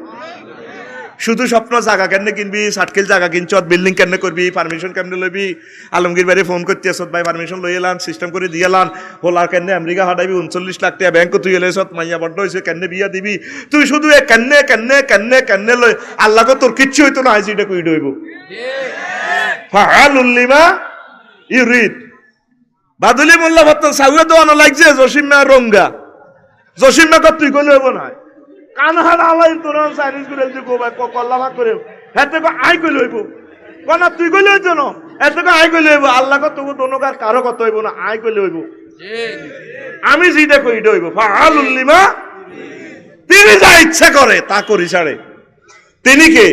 শুধু স্বপ্ন জায়গা কেন কিনবি, 60 জায়গা কিনছ, বিল্ডিং কেন করবি, পারমিশন কেমনে লইবি, আলমগীর বাড়ি ফোন করতে আসত ভাই পারমিশন লই এলাম, সিস্টেম করে দিয়ে এলাম, হোলার কেন আমেরিকা হাঁটাবি, 39 লাখ টাকা ব্যাংক তুই এলে সত মাইয়া বড্ড হয়েছে কেন বিয়া দিবি, তুই শুধু কেন্নে কেন্নে কেন্নে কেন্নে লই। আল্লাহকে তোর কিচ্ছু হইতো না, আইসি এটা কই হইব। ফাআলুল্লিমা ইউরিদ। বাদুলি মোল্লা ভাবতেন সাউয়া দোয়ানো লাগছে জসিমা রঙ্গা, জসিমা কত তুই কইলে হইব না, কানহার আলাই তোর চাইনিজ করে যে গোবাই কল্লা ভাগ করে এতে আই কইলে হইব কোন, তুই কইলে হইতো না, এতে আই কইলে হইব। আল্লাহ তবু দোনোকার কারো কত হইব না, আই কইলে হইব। আমি যেটা কই এটা হইব। ফাআলুল্লিমা, তিনি যা ইচ্ছা করে তা করি ছাড়ে। তিনি কে?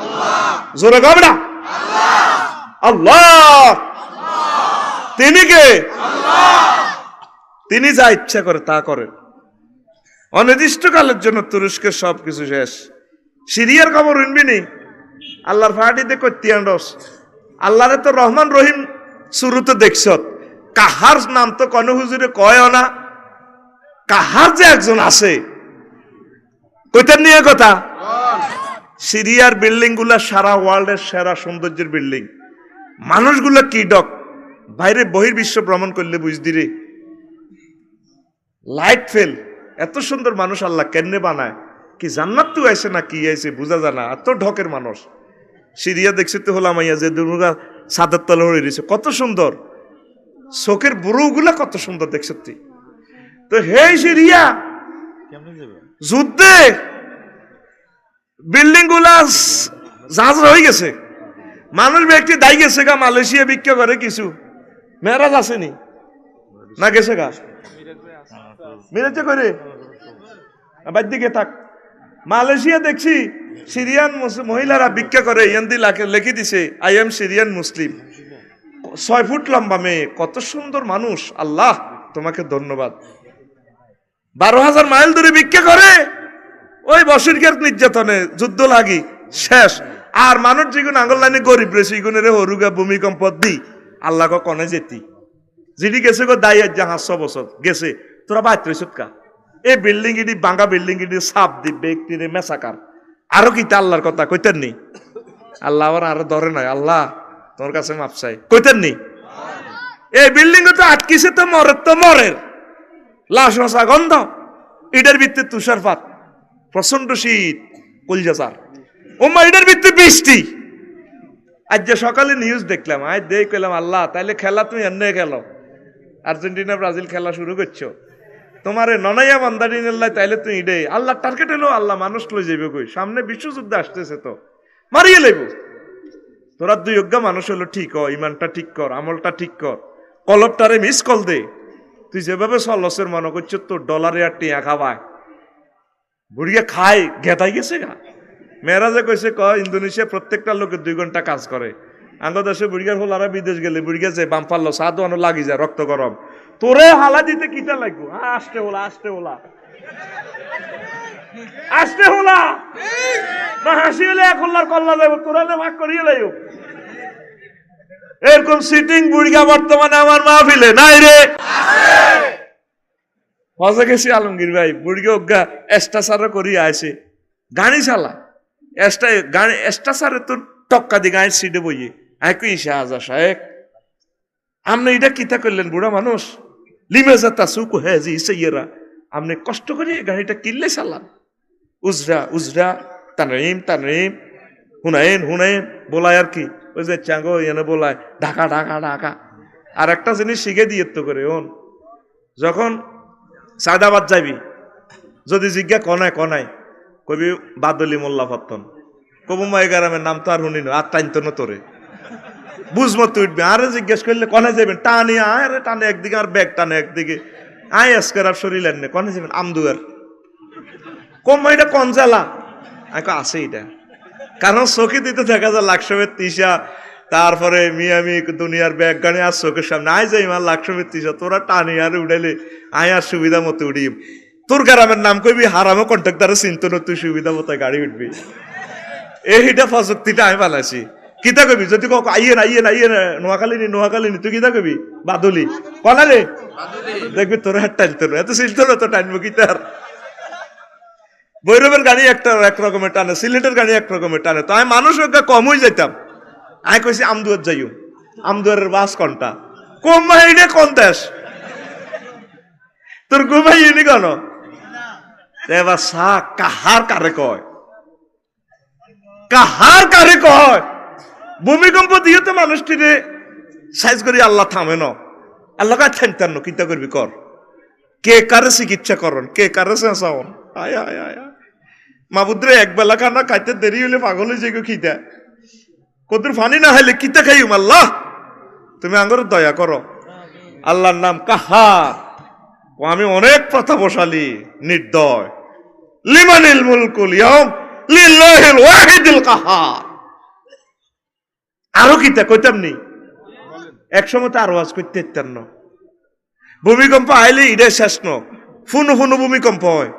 আল্লাহ। জোরে কবে না আল্লাহ। তিনি কে? আল্লাহ। তিনি যা ইচ্ছা করে তা করেন। অনির্দিষ্টকালের জন্য তুরস্কের সবকিছু শেষ। সিরিয়ার খবর শুনবি নি? আল্লাহর ফাটিতে কত্তিয়ান্ডস। আল্লাহরে তো রহমান রহিম শুরুতে দেখছ, কাহার নাম তো কোন হুজুরে কয় না, কাহার যে একজন আছে কইতার নিয়ে কথা। সিরিয়ার বিল্ডিং গুলা সারা ওয়ার্ল্ডের সেরা সৌন্দর্যের বিল্ডিং। মানুষগুলা কি ডক বাইরে বহির্বিশ্ব ভ্রমণ করলে বুঝদি রে, লাইট ফেল। এত সুন্দর মানুষ আল্লাহ কেমনে বানায়, কি জান্নাত তো আইছে না কি আইছে বোঝা যায় না, এত ঢকের মানুষ। সিরিয়া দেখছি তো হলাম আইয়া যে দুর্গা সাদের তলে হয়ে রয়েছে, কত সুন্দর, চোখের বুড়োগুলা কত সুন্দর দেখছ তুই। তো হে সিরিয়া যুদ্ধে বিল্ডিং গুলা জাহাজ হয়ে গেছে, মানুষ ব্যক্তি দায়ী গেছে গা, মালয়েশিয়া বিক্রি করে কিছু, মেরাজ আসেনি না গেছে গা, মিরাজে করে বাদ দিকে থাক। মালয়েশিয়া দেখছি সিরিয়ান মহিলারা ভিক্ষা করে ইয়ান্দি লিখে দিছে I am Syrian Muslim. 6 foot লম্বা মেয়ে, কত সুন্দর মানুষ, আল্লাহ তোমাকে ধন্যবাদ। 12,000 মাইল দূরে ভিক্ষা করে, ওই বসুরকার নির্যাতনে যুদ্ধ লাগি শেষ। আর মানুষ যেগুন আঙ্গল লাইনে গরিব রয়েছে এগুনের হরুগা ভূমিকম্প দি আল্লাহ কনে যেতি যেটি গেছে গো দায় যা 500 বছর গেছে, তোরা বাইত রয়েছত কা এই বিল্ডিং ইডি বাঙ্গা বিল্ডিং ইডি সাপ দিবে ব্যক্তিরে মেসাকার আরো কি আল্লাহর কথা কইতেন নি? আল্লাহ আবার আরো ধরে নয়, আল্লাহ তোর কাছে মাপ চাই কইতেন নি? এই বিল্ডিং তো আটকিছে তো মরের লাশ মশা গন্ধ, ইটের ভিত্তি তুষারপাত, প্রচন্ড শীত, কলজাচার ওমা ইটের ভিত্তি বৃষ্টি। আজ যে সকালে নিউজ দেখলাম, আজ দেখলাম আল্লাহ তাইলে খেলা তুমি এনে খেলো, আর্জেন্টিনা ব্রাজিল খেলা শুরু করছো, তোমারে ননাইয়া বান্দারি নেল্লাই তাইলে তুমি ইডে আল্লাহ টার্গেট এলো, আল্লাহ মানুষ লই যাইবে কই, সামনে বিশ্বযুদ্ধ আসতেছে তো মারিয়ে লইব। তোরা দুই অজ্ঞা মানুষ হলো ঠিক হ, ইমানটা ঠিক কর, আমলটা ঠিক কর, কলবটারে মিস কল দে। তুই যেভাবে সলসের মনে করছো তোর ডলারে আর টিয়া খাবায় বুড়িয়া খায় গেতাই গেছে গা। মেয়েরাজে কইছে ইন্দোনেশিয়া প্রত্যেকটা লোকের 2 ঘন্টা কাজ করে, আঙ্গ দেশে বুড়িয়ার হলারা বিদেশ গেলে বুড়িয়া যে বাম পারলো সাদ লাগি যায় রক্ত গরম, তোরে হালা দিতে কিটা লাগবো? আস্তে হোলা আস্তে হোলা আস্তে হোলা না হাসি হলে 1 হল্লার কল্লা যাবো, তোরা ভাগ করিয়ে লাইব। এরকম সিটিং বুড়িয়া বর্তমানে আমার মাহফিলে নাই রে। হজে গেছি আলমগীর ভাই, বুড়িয়া অজ্ঞা এস্টাসারও করি আছে গাড়ি চালা গাড়ি এস্টাসারে তোর টক্কা দি গাড়ির সিটে বইয়ে একই শাহজা সাহেব আপনি এটা কিতা করলেন বুড়া মানুষ, লিমে যাতা সুক হ্যাঁ জি ইসেরা আপনি কষ্ট করে গাড়িটা কিনলে চালান, উজরা উজরা তানরিম তানরিম হুনাইন হুনাইন বলায় আর কি, ওই যে চাঙ্গো এনে বলায় ঢাকা ঢাকা ঢাকা। আর একটা জিনিস শিখে দিয়ে তো করে যখন সায়দাবাদ যাবি যদি জিজ্ঞা কনায় কনায় কবি বাদলি মোল্লা ফত্তন কবু মাই গ্রামের নাম তো আর শুনি না, আর টাইনতো না তোরে বুঝমত উঠবে। আরে জিজ্ঞেস করলে কনে যাবেন, টানি আরে টানে একদিকে আর ব্যাগ টানে একদিকে, আয় আজকের আর শরীর নে কনে যাবেন আমদুয়ার কম এটা কন জেলা আছে এটা, কারণ চোখে দিতে দেখা যায় লাকসমের তিসা, তারপরে মিয়ামি দুনিয়ার ব্যাগ গাড়ি আর চোখের সামনে আয় যাই আমার লাকসমের তিসা, তোরা টানি আর উঠাইলে আয় আর সুবিধা মতো উঠি। তোর গ্রামের নাম কইবি হারামো কন্ট্রাক্টারে চিন্ত না, তুই সুবিধা মতো গাড়ি উঠবি। এইটা প্রযুক্তিটা আমি বানাইছি। কিতা কবি যদি আইয়ে না নোয়াখালী নি তুই কিতা কবি বাদলি কনালে দেখবি তোর হাত টানতো না, এত চিন্ত না তো টানবো কি তার। ভৈরবের গাড়ি এক রকমের টানে, সিলেটের গাড়ি এক রকমের টানে, তো আমি মানুষ কম হয়ে যেতাম। আমি কইছি আমদুয়ার যাইও, আমদুয়ারের বাস কোনটা কম মাইনে কোন দেশ তোর ঘুমাইনি কেন? এবার সা কাহার কারে কয়, কাহার কারে কয়? ভূমিকম্প দিয়ে তো মানুষটিরে সাইজ করি আল্লাহ থামে ন, আল্লাহ কাজ থামতেন না, কিতা করবি কর। কে কারে চিকিৎসা করন, কে কারে চেঁচাওন, আয় আয় আয় মাবুদ্রে একবেলা খানা খাইতে দেরি হলে পাগল হয়ে যাই খিদা, কদুর ফানি না হইলে কিতা খাইম, আল্লাহ তুমি আঙ্গর দয়া করো। আল্লাহর নাম কাহার, ও আমি অনেক প্রতাপশালী নির্দয়। লিমানিল মুলকুল ইয়াউম লিল্লাহিল ওয়াহিদিল কাহার। আরো কিতা কইতাম নি, একসময় তো আরো আওয়াজ করতে ইত্যান্ন। ভূমিকম্প আইলে ইডে শেষ ন, ফুনু ফুনু ভূমিকম্প হয়,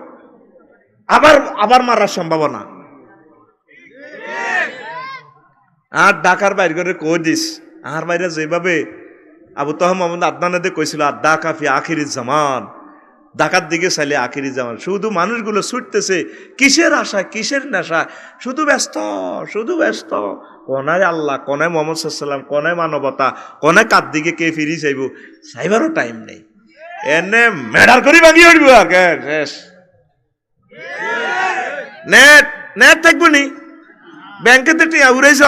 আবার মারার সম্ভাবনা। আর ঢাকার বাইর করে কই দিস, আর বাইরে যেভাবে আবু তাহ মোহাম্মদ আদনানে কইছিল আদা কাফি আখিরি জামান, ঢাকার দিকে চাইলে আখিরি জামান। শুধু মানুষগুলো ছুটতেছে কিসের আশা কিসের নেশা, শুধু ব্যস্ত শুধু ব্যস্ত। কনায় আল্লাহ, কনায় মোহাম্মদ সাল্লাম, কনায় মানবতা, কনায় কার দিকে কে ফিরি চাইব, চাইবারও টাইম নেই। এনে মেডার করি ভাঙিয়ে উঠবো আর শেষ। নেট নেট থাকবো নি, ব্যাংকে তো টিয়া উড়াইছ,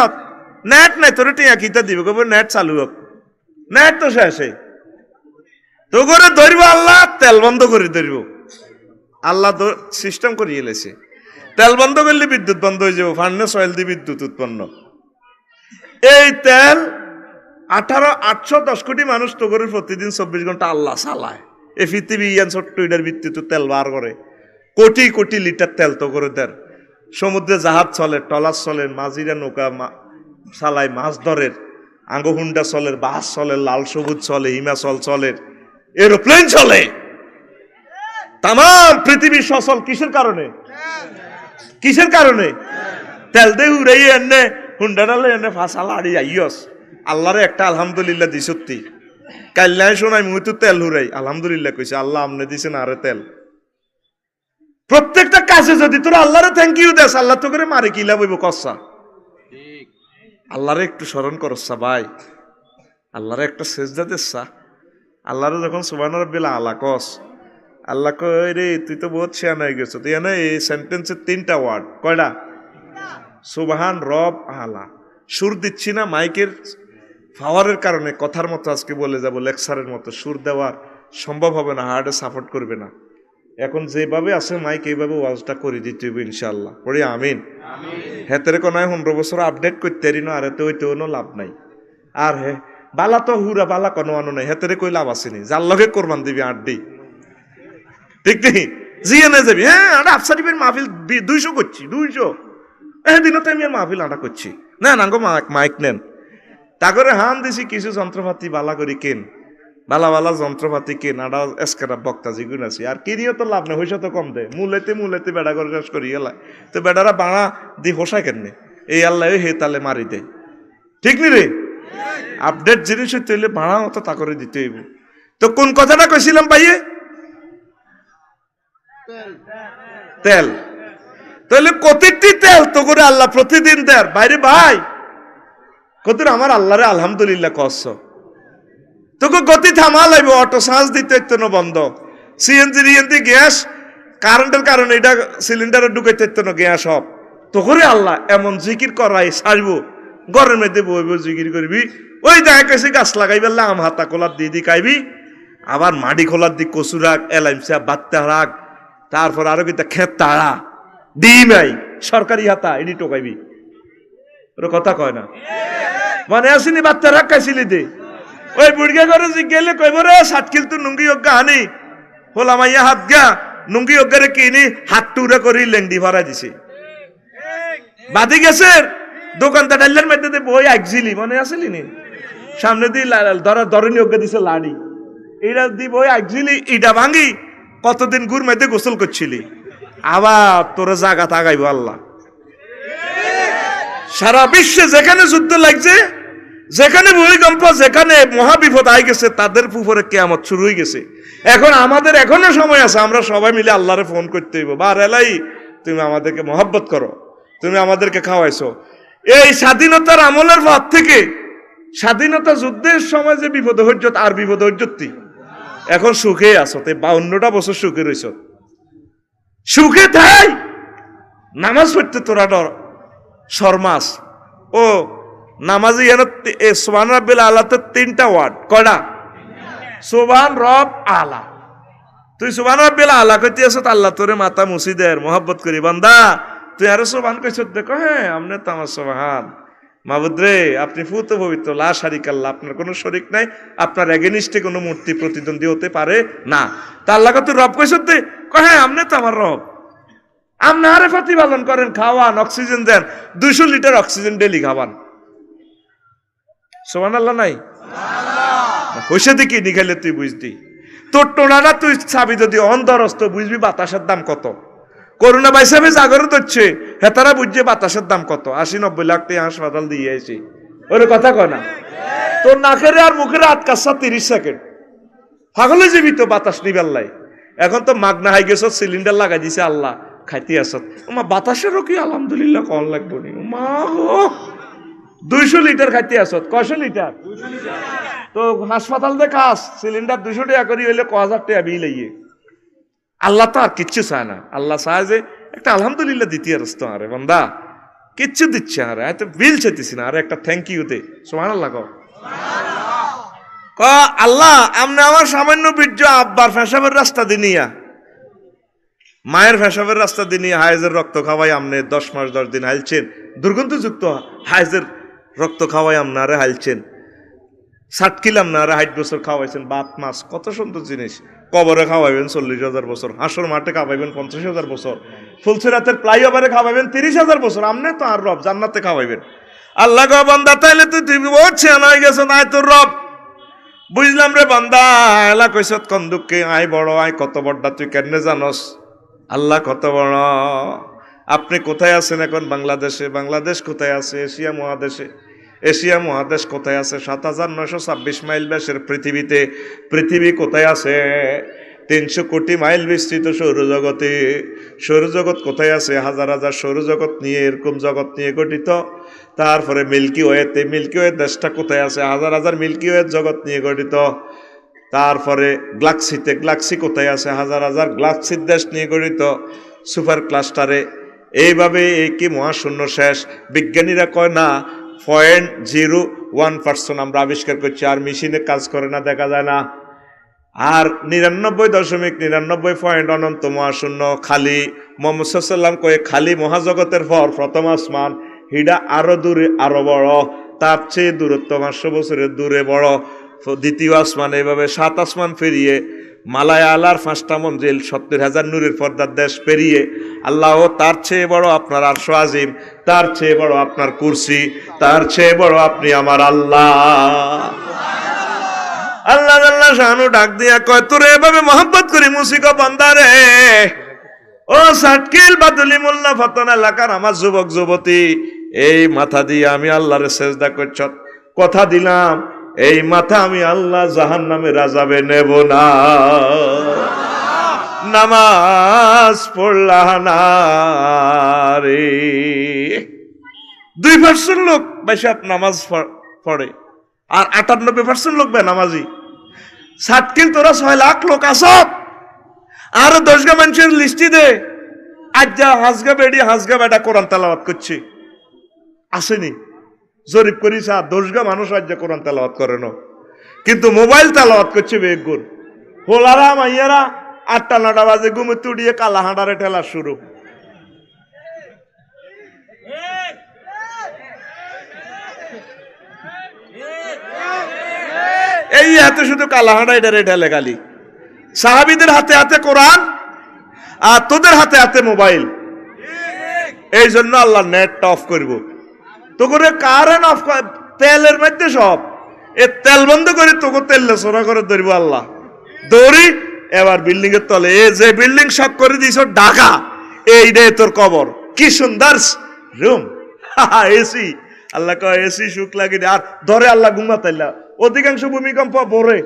নেট নাই তোর টিয়া কিতা দিবে, কব নেট চালু হোক, নেট তো শেষে তো করে ধরবো আল্লাহ, তেল বন্ধ করে ধরব আল্লাহ সিস্টেম করে এলেছে। তেল বন্ধ করলে বিদ্যুৎ বন্ধ হয়ে যাবো, ফার্নেস অয়েল দিয়ে বিদ্যুৎ উৎপন্ন। এই তেল 810 কোটি মানুষ তো করে প্রতিদিন 24 ঘন্টা আল্লাহ চালায়। এই পৃথিবী ইয়ান ছোট্ট এটার ভিত্তিতে তেল বার করে কোটি কোটি লিটার তেল তো করে দেন। সমুদ্রে জাহাজ চলে, টলার চলে, মাঝিরা নৌকা চালায়, মাছ ধরের, আঙ্গহুন্ডা চলে, বাস চলে, লাল সবুজ চলে, হিমাচল চলে, এরোপ্লেন চলে। তাম পৃথিবী সচল কিসের কারণে? কিসের কারণে? তেল দে উড়াই এনে হুন্ডা ডালে এনে ফাঁসা লাড়ি আইয়স। আল্লাহরে একটা আলহামদুলিল্লাহ দিছত্তি। কাল্যায় শোনাই মুই তো তেল হুরাই, আলহামদুলিল্লাহ কইছে, আল্লাহ আমনে দিছেন আরে তেল। প্রত্যেকটা কাজে যদি তোরা আল্লাহরে থ্যাংক ইউ দেস, আল্লাহ তো করে মারে কিলা বইব কসা। আল্লাহরে একটু স্মরণ করসা ভাই, আল্লাহরে একটা সেজদা দেসা। আল্লাহরে যখন সুবহান রাব্বিল আলা কস, আল্লাহ কয় রে তুই তো বহুত শিয়ান হয়ে গেছো। তুই না এই সেন্টেন্সের 3টা ওয়ার্ড, কয়টা? সুবহান রব আলা। সুর দিচ্ছি না মাইকের পাওয়ারের কারণে, কথার মতো আজকে বলে যাব, লেকচারের মতো সুর দেওয়া সম্ভব হবে না, হার্টে সাপোর্ট করবে না। এখন যেভাবে আছে মাইক এইভাবে ওয়াজটা করে দিতে হবে ইনশাআল্লাহ। পড়ি আমিন। হেতের কোনায় 15 বছর আপডেট করতে পারি না, আর এতে হইতে কোনো লাভ নাই। আর হে বালা তো হুরা বালা কোনো আনো নাই, হেতেরে কই লাভ আসেনি, যার লগে কোরবান দিবি আড্ডি, ঠিক নেই জিয়ে নে যাবি। হ্যাঁ আটা আফসারিবের মাহফিল 200 করছি, 200 দিনতে আমি আর মাহফিল আটা করছি না, নাঙ্গো মাইক নেন। তা করে হান দিছি কিছু যন্ত্রপাতি বালা করি কেন, বালা বালা যন্ত্রপাতি কেন, আটা এসকেরা বক্তা জিগুন আছি। আর কিনিও তো লাভ নেই, হইসা তো কম দেয়, মুলেতে বেড়া করে শেষ করি এলা। তো বেড়ারা বাড়া দি হোসায় কেন, এই আল্লাহ হে তালে মারি দে, ঠিক নি রে? আপডেট জিনিস তৈলে ভাড়া মতো তা করে দিতে হইব। তো কোন কথাটা কইছিলাম ভাইয়ে? তেল। তাহলে কতটি তেল তো করে আল্লাহ প্রতিদিন দেয় বাইরে ভাই, কত আমার আল্লাহরে আলহামদুলিল্লাহ কস। তোকে গতি থামা লাগবে, অটো চার্জ দিতে একটু বন্ধ, সিএনজি গ্যাস কারেন্টের কারণে এটা সিলিন্ডারে ঢুকাইতে একটু গ্যাস সব তো করে আল্লাহ এমন জিকির করাই ছাড়বো। ঘরের মধ্যে বইব জিকির করবি, ওই দেখা গেছে গাছ লাগাই বেলা আম হাতা খোলার দিয়ে দি খাইবি, আবার মাটি খোলার দিক কচু রাখ, এলাইমসা বাত্তা রাখ, তারপর আরো কিতা খেত তাড়া ডিম আই সরকারি হাতা এটি টোকাইবি। ওর কথা কয় না, মনে আসিনি বাত্তা রাখ খাইছিলি দে। ওই বুড়িয়া করে গেলে কইব রে 60 কিল তো নুঙ্গি অজ্ঞা আনি হোলা মাইয়া হাত গা নুঙ্গি অজ্ঞারে কিনি হাত টুরা করি লেংডি ভরা দিছে। বাদি গেছে দোকানটা ডাইলের মধ্যে বই একজিলি, মনে আসিলি নি? সামনে দিয়ে ধরনি অজ্ঞা দিছে লাড়ি, এইটা দি বই একজিলি, ইটা ভাঙি কতদিন গুড় মধ্যে গোসল করছিলি, আবার তোরা জাগা তাগাইব আল্লাহ। সারা বিশ্বে যেখানে যুদ্ধ লাগছে, যেখানে ভূমিকম্প, যেখানে মহাবিপদ আই গেছে, তাদের উপরে কিয়ামত শুরু হয়ে গেছে। এখন আমাদের এখনো সময় আছে, আমরা সবাই মিলে আল্লাহরে ফোন করতে হইব, বা রেলাই তুমি আমাদেরকে মহব্বত করো, তুমি আমাদেরকে খাওয়াইছো। এই স্বাধীনতার আমলের পর থেকে স্বাধীনতা যুদ্ধের সময় যে বিপদ হইত আর বিপদ হইত, এখন সুখে আছো, 52টা বছর সুখে রইছ, সুখে থাই নামাজ পড়তে তোরা ডর শর্মাস। ও নামাজি সুবহান রাব্বিল আলাতে 3টা ওয়ার্ড, কয়টা? সুবহান রব আলা। তুই সুবহান রাব্বিল আলা কইতে আছো, আল্লাহ তোরে মাথা মুছি দেয় মহব্বত করি, বান্দা তুই আরো সুবহান কইছ, দেখো হ্যাঁ আমনে তো আমার সুবহান। মাবুদ রে আপনি ফুত পবিত্র, লা শারিক আল্লাহ, আপনার কোনো শরিক নাই, আপনার এগেনিস্টে কোনো মূর্তি প্রতিদ্বন্দ্বী হতে পারে না। তা আল্লাহ তুই রব কইছ, হ্যাঁ আমনে তো আমার রব, আপনি আরে প্রতিপালন করেন, খাওয়ান, অক্সিজেন দেন, 200 লিটার অক্সিজেন ডেলি খাওয়ান। সুবহানাল্লাহ নাই? হইছে দেখি নিখাইলে তুই বুঝতি, তোর টোনাটা তুই চাবি যদি অন্ধরস্ত বুঝবি বাতাসের দাম কত। করোনা বাইসাবে জাগরত হচ্ছে, হেতারা বুঝছে বাতাসের দাম কত, 80-90 লাখ টাকা হাসপাতাল দিয়ে আইছি। ওরে কথা কয় না? তোর নাকের আর মুখের হাত কাচ্ছা 30 সেকেন্ড, পাগলে যাবি তো বাতাস নিবেল্লাই। এখন তো মাগনা হাই গেছ, সিলিন্ডার লাগাই দিছে আল্লাহ, খাইতে আসত মা বাতাসেরও কি আলহামদুলিল্লাহ কম লাগবো নি মা, 200 লিটার খাইতে আসত। 100 লিটার তো হাসপাতাল দে খাস, সিলিন্ডার 200 টাকা করি হইলে 1000 টাকা বিল আইয়ে। আল্লাহ তো আর কিচ্ছু চায় না, আল্লাহ চায় যে একটা আলহামদুলিল্লাহ দ্বিতীয় রাস্তা, আরে বান্দা কিচ্ছু দিচ্ছে, আরে এত বিল চাইতেছি না, আরে একটা থ্যাংক ইউ দে। সুবহানাল্লাহ ক আল্লাহ আমনে আমার সামান্য বীর্য আব্বার ফেসাবের রাস্তা দিনিয়া, মায়ের ফেসাবের রাস্তা দিনিয়া হাইজের রক্ত খাওয়াই আমনে 10 মাস 10 দিন হাইলছেন, দুর্গন্ধযুক্ত হাইজের রক্ত খাওয়াই আপনারে হাইলছেন, 60 কিলো আপনারা 60 বছর খাওয়াইছেন, বাত মাছ কত সুন্দর জিনিস। কবরে খাওয়াইবেন 40,000 বছর, হাসর মাঠে খাওয়াইবেন 50,000 বছর, ফুলসিরাতের ফ্লাইওভারে খাওয়াবেন 30,000 বছর, আমনে তো আর রব জান্নাতে খাওয়াইবেন। আল্লাহ গো বান্দা তাইলে তুই বহুত ছেন হয়ে গেছ, নাই তোর রব। বুঝলাম রে বান্দা, এলা কইছত কোন দুঃখে, আয় বড়, আয় কত বড়টা তুই কেমনে জানস আল্লাহ কত বড়। আপনি কোথায় আছেন এখন? বাংলাদেশে। বাংলাদেশ কোথায় আছে? এশিয়া মহাদেশে। এশিয়া মহাদেশ কোথায় আছে? 7,926 মাইল ব্যাসের পৃথিবীতে। পৃথিবী কোথায় আছে? 300 কোটি মাইল বিস্তৃত সৌরজগতে। সৌরজগৎ কোথায় আছে? হাজার হাজার সৌরজগৎ নিয়ে, এরকম জগৎ নিয়ে গঠিত। তারপরে মিল্কি ওয়েতে, মিল্কি ওয়ে দেশটা কোথায় আছে? হাজার হাজার মিল্কি ওয়ে জগৎ নিয়ে গঠিত। তারপরে গ্লাক্সিতে, গ্লাক্সি কোথায় আছে? হাজার হাজার গ্লাক্সির দেশ নিয়ে গঠিত। সুপার ক্লাস্টারে। এইভাবে এই কি মহাশূন্য শেষ। বিজ্ঞানীরা কয় না 0.01% আমরা আবিষ্কার করছি, আর মেশিনে কাজ করে না, দেখা যায় না। আর 99.99 অনন্ত মহাশূন্য খালি। মুহাম্মদ সাল্লাল্লাহু আলাইহি ওয়াসাল্লাম কয়ে খালি মহাজগতের পর প্রথম আসমান, হিডা আরো দূরে, আরো বড়, তার চেয়ে দূরত্ব 500 বছরের দূরে বড়। দ্বিতীয় আসমান, এইভাবে 7 আসমান পেরিয়ে মালায়া আল্লাহর 5টা মঞ্জিল, 70,000 নূরের পর্দার দেশ পেরিয়ে আল্লাহ তার চেয়ে বড় আপনার আরশ আজিম, তার চেয়ে বড় আপনার কুরসি, তার চেয়ে বড় আপনি আমার আল্লাহ। আল্লাহ আল্লাহ শানু ডাক দিয়া কয়, তোরে এভাবে মহব্বত করি মুসিকা বান্দারে। ও সাটকিল বাদুলি মোল্লা ফতন এলাকার আমার যুবক যুবতী, এই মাথা দিয়ে আমি আল্লাহরে সেজদা করছ, কথা দিলাম এই মাথা আমি আল্লাহ জাহান্নামের আযাবে নেব না। নামাজ পড়লা না রে। 2% লোক বেশাব নামাজ পড়ে, আর 98% লোক বেনামাজি। সাতকিল তোরা 6 লাখ লোক আসত, আর 10 গা মানুষের লিস্টি দে। আজ যা হাজগা বেড়ি হাজগা বেটা কোরআন তেলাওয়াত করছে, আসেনি? জরিপ করিস, 10 গা মানুষ আজ যা কোরআন তেলাওয়াত করে না, কিন্তু মোবাইল তেলাওয়াত করছে বেগুন। হোলারা মাইয়ারা 8টা-9টা বাজে ঘুমে তুড়িয়ে কালা হাঁটারে ঠেলা শুরু। এই হাতে শুধু কালা হাঁটা এটা ঠেলে গালি। সাহাবীদের হাতে হাতে কোরআন, আর তোদের হাতে হাতে মোবাইল। এই জন্য আল্লাহ নেটটা অফ করবো, তো করে কারেন্ট অফ, তেলের মধ্যে সব। এ তেল বন্ধ করে তোকে তেললে সোনা করে ধরব আল্লাহ। দৌড়ি এবার বিল্ডিং এর তলে, এ যে বিল্ডিং সব করে দিছ ঢাকা, এই রে তোর কবর। কি সুন্দর রুম, এসি। আল্লাহ কয় এসি সুখ লাগে, আর ধরে আল্লাহ ঘুমাতাইলা। অধিকাংশ ভূমিকম্প বোরে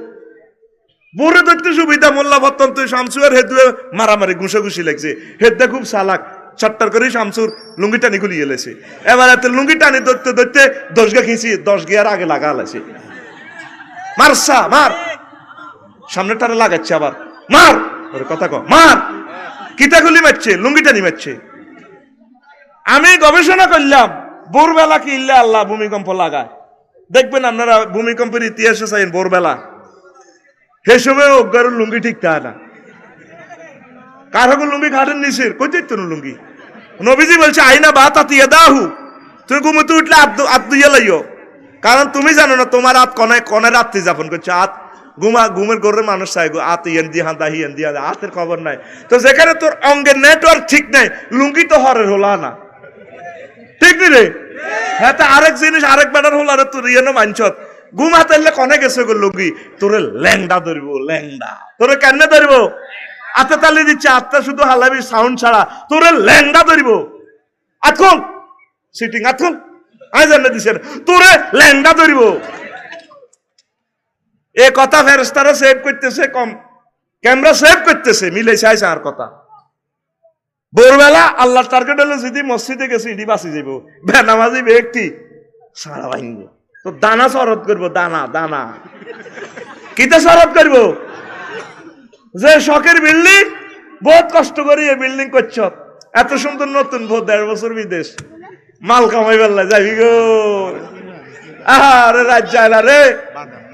বোরে ধরতে সুবিধা। মোল্লা ফতন তুই শামসুর হেদুয়ে মারামারি ঘুষাঘুষি লাগছে। হেদা খুব চালাক, চট্টার করে শামসুর লুঙ্গি টানি খুলি গেলেছে। এবার এত লুঙ্গি টানি ধরতে ধরতে 10 গা খিঁচি, 10 গিয়ার আগে লাগা লাইছে। মারসা মার, সামনেটারে লাগাচ্ছে, আবার মার, ওরে কথা কও, মার। কিতা খুলি মারছে, লুঙ্গি টানি মারছে। আমি গবেষণা করলাম, ভোরবেলা কি ইল্লা আল্লাহ ভূমিকম্প লাগায়। দেখবেন আপনারা ভূমিকম্পের ইতিহাসে চাইন, ভোরবেলা সে সময় অজ্ঞার লুঙ্গি ঠিক থাকে না। কার হক লুঙ্গি খাটেন নিচের কই দেখতো লুঙ্গি। নবীজি বলছে আইনা বা তাতিয়া দাহু, তুমি ঘুমোতে উঠলে আত্মু ইয়ে লাইও, কারণ তুমি জানো না তোমার হাত কনে কনে রাত্রি যাপন করছে। হাত ঘুমের ঘরের মানুষ চাই হাত ইয়েন দিয়ে হাত দাহি দিয়ে হাতের খবর নাই। তো যেখানে তোর অঙ্গের নেটওয়ার্ক ঠিক নাই, লুঙ্গি তো হরের হলা না, ঠিক নি রে? হ্যাঁ, তা আরেক জিনিস, আরেক বেটার হল আর তোর ইয়ে মানছত ঘুম হাতাইলে কনে গেছে গো লুঙ্গি, তোরে ল্যাংডা ধরবো, ল্যাংডা। তোরে কেন ধরবো? আতে তালি দিচ্ছে, আত্মা শুধু হালাবি সাউন্ড ছাড়া, তোরে ল্যাংডা ধরবো। আতখন সিটিং, আতখন আয় জানে দিছে, তোরে ল্যাংডা ধরবো। এ কথা ফেরেশতারা সেভ করতেছে, কম ক্যামেরা সেভ করতেছে, মিলেছে আইসা আর কথা। ভোরবেলা আল্লাহর টার্গেট হলো যদি মসজিদে গেছে ইডি বাঁচি যাইব, বেনামাজি ব্যক্তি সারা ভাঙব। তো দানা শরৎ করবো, দানা দানা কিতা শরৎ করবো? যে শখের বিল্ডিং, বহুত কষ্ট করি এই বিল্ডিং করছ, এত সুন্দর নতুন বউ, 1.5 বছর বিদেশ, মাল কামাই বেলা যাবি গো। আরে রাত যায় রে,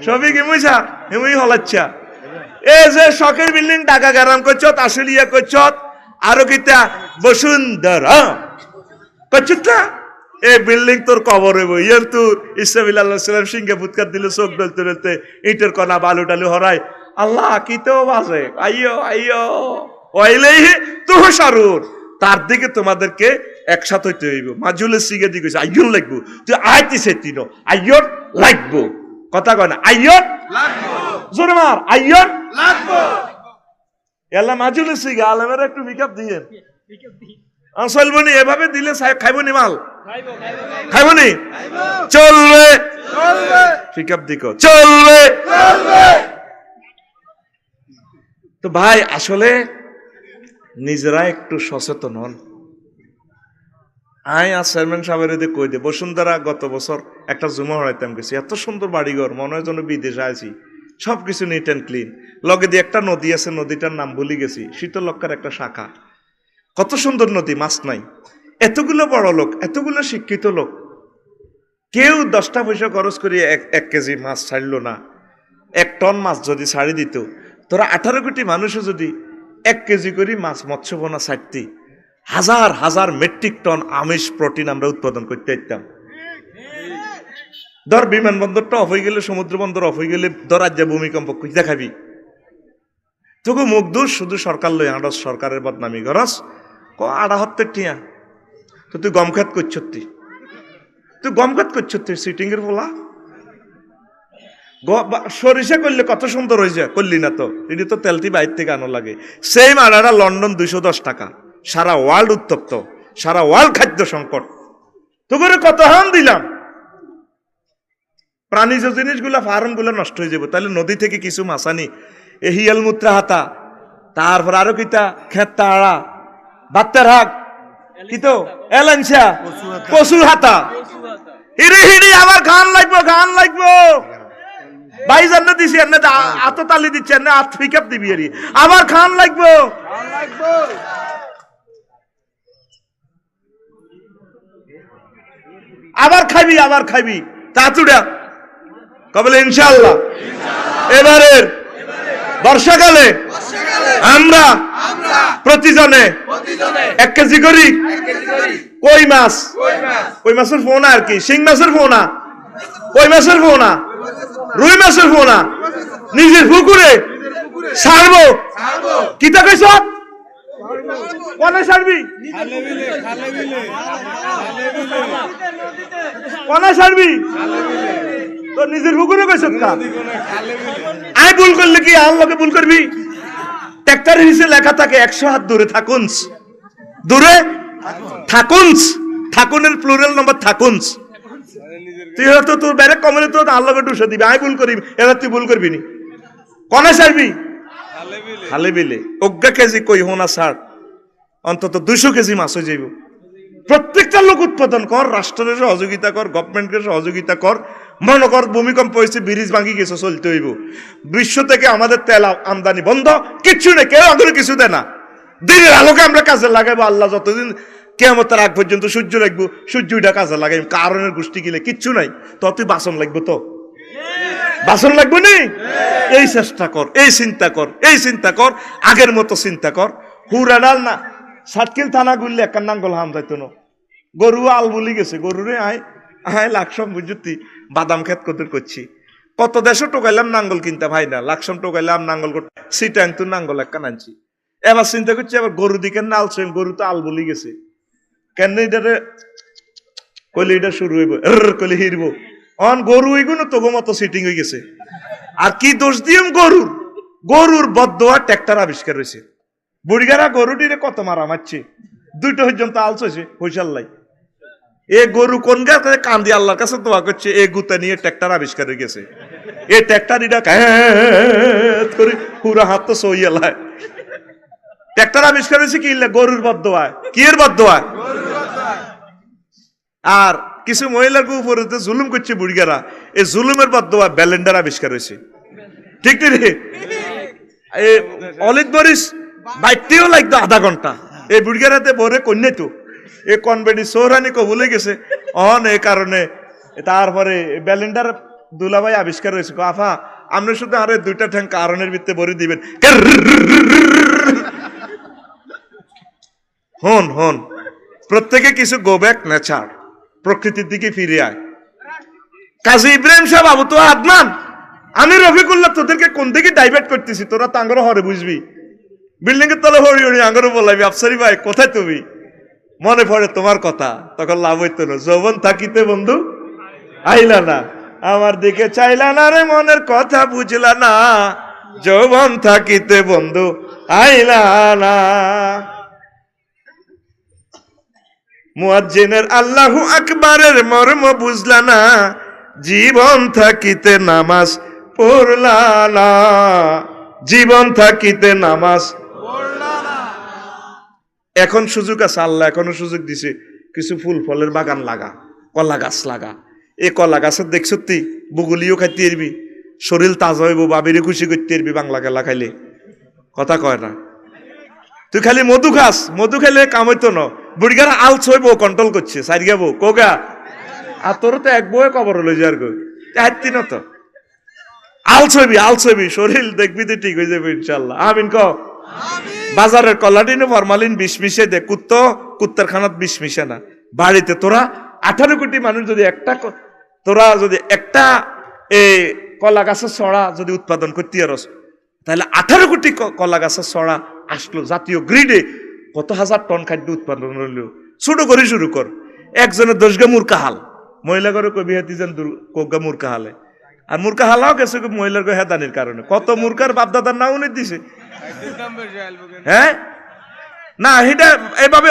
সবই কি মুইছা হেমুই হলাচ্ছা। এ যে শখের বিল্ডিং টাকা গ্যারাম করছ, আসলিয়া করছ, আরো কিতা বসুন্ধরা করছিস না, এই বিল্ডিং তোর কবর হইব। ইয়ার তোর ইসমাইল আলাইহিস সালাম সিংহে ফুৎকার দিলে, চোখ ডলতে ডলতে ইটের কণা বালু টালু হরাই, আল্লাহ কিতেও বাজে, আইয়ো আইয়ো ওয়াইলাইহি তুহশারুন, তার দিকে তোমাদেরকে একসাথে হইতে হইব। মাজুলের সিগে দিকে আইয়ন লাগবো, তুই আইতিছে তিন আইয়ন লাগবো, কথা কয় না আইয়ন লাগবো, জোরে মার আইয়ন লাগবো। এলা মাজুলের সিগে আলমের একটু পিকআপ দিয়ে চলবনি, এভাবে দিলে সাহেব খাইবনি মাল, খাইবনি চলবে, পিকআপ দিকো চলবে। তো ভাই আসলে নিজেরা একটু সচেতন হন। আয় আর চেয়ারম্যান সাহেবের এদিকে কই দে, বসুন্ধরা গত বছর একটা জুমা হড়াইতাম গেছি, এত সুন্দর বাড়িঘর, মনে হয় যেন বিদেশে আছি, সবকিছু নিট অ্যান্ড ক্লিন। লগে দিয়ে একটা নদী আছে, নদীটার নাম ভুলে গেছি, শীতলক্ষার একটা শাখা, কত সুন্দর নদী, মাছ নাই। এতগুলো বড় লোক, এতগুলো শিক্ষিত লোক, কেউ 10টা পয়সা খরচ করিয়ে 1 কেজি মাছ ছাড়লো না। 1 টন মাছ যদি ছাড়ি দিত, তোরা 18 কোটি মানুষও যদি 1 কেজি করে মাছ মৎস্যপনা ছাড়তি, হাজার হাজার মেট্রিক টন আমিষ প্রোটিন আমরা উৎপাদন করতে পারতাম। ধর বিমানবন্দরটা অফ হয়ে গেলে, সমুদ্র বন্দর অফ হয়ে গেলে, ধর রাজ্যে ভূমিকম্প দেখাবি, তোকে মুখ দোষ শুধু সরকার লই আড়স, সরকারের বদনামি গরস 78 টিয়া। তো তুই গম খাত করছতি, তুই গম খাত করছতি, সিটিং এর বলা সরিষা করলে কত সুন্দর হয়েছে, করলি না তো, এটি তো তেলটি বাইর থেকে আনো লাগে। সেম আড়াটা লন্ডন 210 টাকা, সারা ওয়ার্ল্ড উত্তপ্ত, সারা ওয়ার্ল্ড খাদ্য সংকট। তো করে কত হাম দিলাম, প্রাণীজ জিনিসগুলা ফার্ম গুলা নষ্ট হয়ে যাবো। তাহলে নদী থেকে কিছু মাছ আনি, এ হিয়াল মুত্রা হাতা, তারপর আরো কিতা খেতা আড়া, বাত্তার হাক, কি তো এলাঞ্চা, পশুর হাতা, হিড়ি হিড়ি আমার গান লাগবো, গান লাগবো। ভাই জান্নাত দিছি, এনে আত তালি দিচ্ছে, এনে আত পিকআপ দিবি, আরে আমার খান লাগবো, আবার খাইবি, আবার খাইবি, তাতুড়া কবলে ইনশাআল্লাহ। এবারের বর্ষাকালে আমরা প্রতিজনে 1 কেজি করি কই মাছ, কই মাছের ফোনা আর কি, শিং মাছের ফোনা, কই মাছের ফোনা, রুই মাছের ফোনা নিজের পুকুরে ছাড়বো। কিতা কইছ কোনে ছাড়বি, কোনে ছাড়বি, তো নিজের পুকুরে কইছ কা? আই ভুল করলে কি আর লোকে ভুল করবি? ট্রাক্টরের নিচে লেখা থাকে 100 হাত দূরে থাকুনস, দূরে থাকুনস, থাকুনের প্লুরাল নাম্বার থাকুনস। তুই হয়তো তোর ব্যারেক কমলে তো আল্লাহকে ডুসে দিবি, আই ভুল করিবি, এবার তুই ভুল করবি নি, কনে ছাড়বি? খালে বিলে। 1 কেজি কই হোনা ছাড়, অন্তত 200 কেজি মাছ হয়ে যাইব। প্রত্যেকটা লোক উৎপাদন কর, রাষ্ট্রের সহযোগিতা কর, গভর্নমেন্টের সহযোগিতা কর। মনে কর ভূমিকম্প হয়েছে, ব্রিজ ভাঙি গেছে, চলতে হইব। বিশ্ব থেকে আমাদের তেল আমদানি বন্ধ, কিচ্ছু নেই, কেউ আমাদের কিছু দেয় না। দিনের আলোকে আমরা কাজে লাগাইবো, আল্লাহ যতদিন কিয়ামতের আগ পর্যন্ত সূর্য রাখবো, সূর্যটা কাজে লাগাইব। কারণের গোষ্ঠী গেলে কিচ্ছু নাই, তো তুই বাসন লাগবো, তো বাসন লাগবো নি। এই চেষ্টা কর, এই চিন্তা কর, এই চিন্তা কর, আগের মতো চিন্তা কর। হুরাডাল না সাতকিল থানা গুললে একটা নাঙ্গল হাম যাইতো না, গরু আল বলি গেছে, গরুরে আয় আয় লাকসম বুঝতি বাদাম খেত কদর করছি। কত দেশও টোকাইলাম নাঙ্গল কিনতে ভাই না, লাকসম টোকাইলাম নাঙ্গল করতে, সিটাং তো নাঙ্গল একটা আনছি। এবার চিন্তা করছি, এবার গরু দিকে নাল ছইম, গরু তো আল বলি গেছে, কেন এটারে কইলে এটা শুরু হইব, কইলে হিরবো। অন গরু এগুলো তোগো মতো সিটিং হয়ে গেছে। আর কি দোষ দিম গরুর, গরুর বদদোয়া ট্রাক্টর আবিষ্কার হয়েছে। বুড়িগারা গরুটিরে কত মারা মারছে, 2টা পর্যন্ত আলছে হইসাল্লাই। এ গরু কোন গাছে কান্দি আল্লাহর কাছে দোয়া করছে, এ গুতা নিয়ে ট্রাক্টর আবিষ্কার হয়ে গেছে। এ ট্রাক্টর এটা করে পুরা হাত তো সইয়ালায়। ট্রাক্টর আবিষ্কার হয়েছে কি গরুর বদদোয়ায়, কি এর বদদোয়ায়। আর কিছু মহিলার উপরে জুলুম করছে বুড়িগারা, এই জুলুমের বদদোয়া ব্যালেন্ডার আবিষ্কার হয়েছে, ঠিক রে। অলিদ বরিস বাইতেও লাগতো আধা ঘন্টা, এই বুড়িগারাতে ভরে কন্যা তো এ কনবেডি সৌরানি কবুলে গেছে অন, এই কারণে তারপরে ব্যালেন্ডার দুলাভাই আবিষ্কার হয়েছে। আফা আপনি শুধু আরে 2টা ঠ্যাং কারণের ভিত্তিতে ভরে দিবেন। হন হন প্রত্যেকে কিছু গো ব্যাক নেচার, প্রকৃতির দিকে ফিরে আয়। কাজী ইব্রাহিম সাহেব আবু তো আদনান, আমি রফিকুল্লাহ তোদেরকে কোন দিকে ডাইভার্ট করতেছি, তোরা তাঙ্গর হরে বুঝবি, বিল্ডিং এর তলে হরি হরি আঙ্গরও বলাবি, আফসারি ভাই কোথায় তুমি? মনে পড়ে তোমার কথা, তখন লাভ হইতো না। যৌবন থাকিতে বন্ধু আইলা না, আমার দিকে চাইলা না রে, মনের কথা বুঝলা না, যৌবন থাকিতে বন্ধু আইলা না। মুয়াজ্জিনের আল্লাহু আকবারের মর্ম বুঝলা না, জীবন থাকিতে নামাজ পড়লা না, জীবন থাকিতে নামাজ। এখন সুযোগ আছে, আল্লাহ এখনো সুযোগ দিছে, কিছু ফুল ফলের বাগান লাগা, কলা গাছ লাগা। এই কলা গাছের দেখ সত্যি বুগুলিও খাইতে এরবি, শরীর তাজা হইব, বাবিরে খুশি করতে এরবি বাংলা গেলা খাইলে। কথা কয় না, তুই খালি মধু খাস, মধু খাইলে কাম হইতো না। বুড়িগার আলস হইব, কন্ট্রোল করছে, সারি গাবো কোগা। আর তোর তো এক বয়ে কবর হলো যার গো, হাঁটতি না তো। আলস হইবি, শরীর দেখবি তো ঠিক হয়ে যাবে ইনশাল্লাহ। আমিন ক। বাজারের কলাটিনে ফরমালিন বিষ মিশে দে, কুত্তার খানাত বিষ মিশে না। বাড়িতে তোরা 18 কোটি মানুষ যদি একটা এই কলা গাছের ছড়া যদি উৎপাদন করতে পারস, তাহলে 18 কোটি কলা গাছের ছড়া আসলো জাতীয় গ্রিডে, কত হাজার টন খাদ্য উৎপাদন হইলো। ছোট করে শুরু কর, একজনের 10 গা মূর্খা হাল, মহিলা করে কবি হাতি যেন কোগা মূর্খা হালে। আর মূর্খা হালাও গেছে মহিলার হেদানির কারণে, কত মূর্খার বাপদাদার নাও উনি দিছে। হ্যাঁ না, এটা এভাবে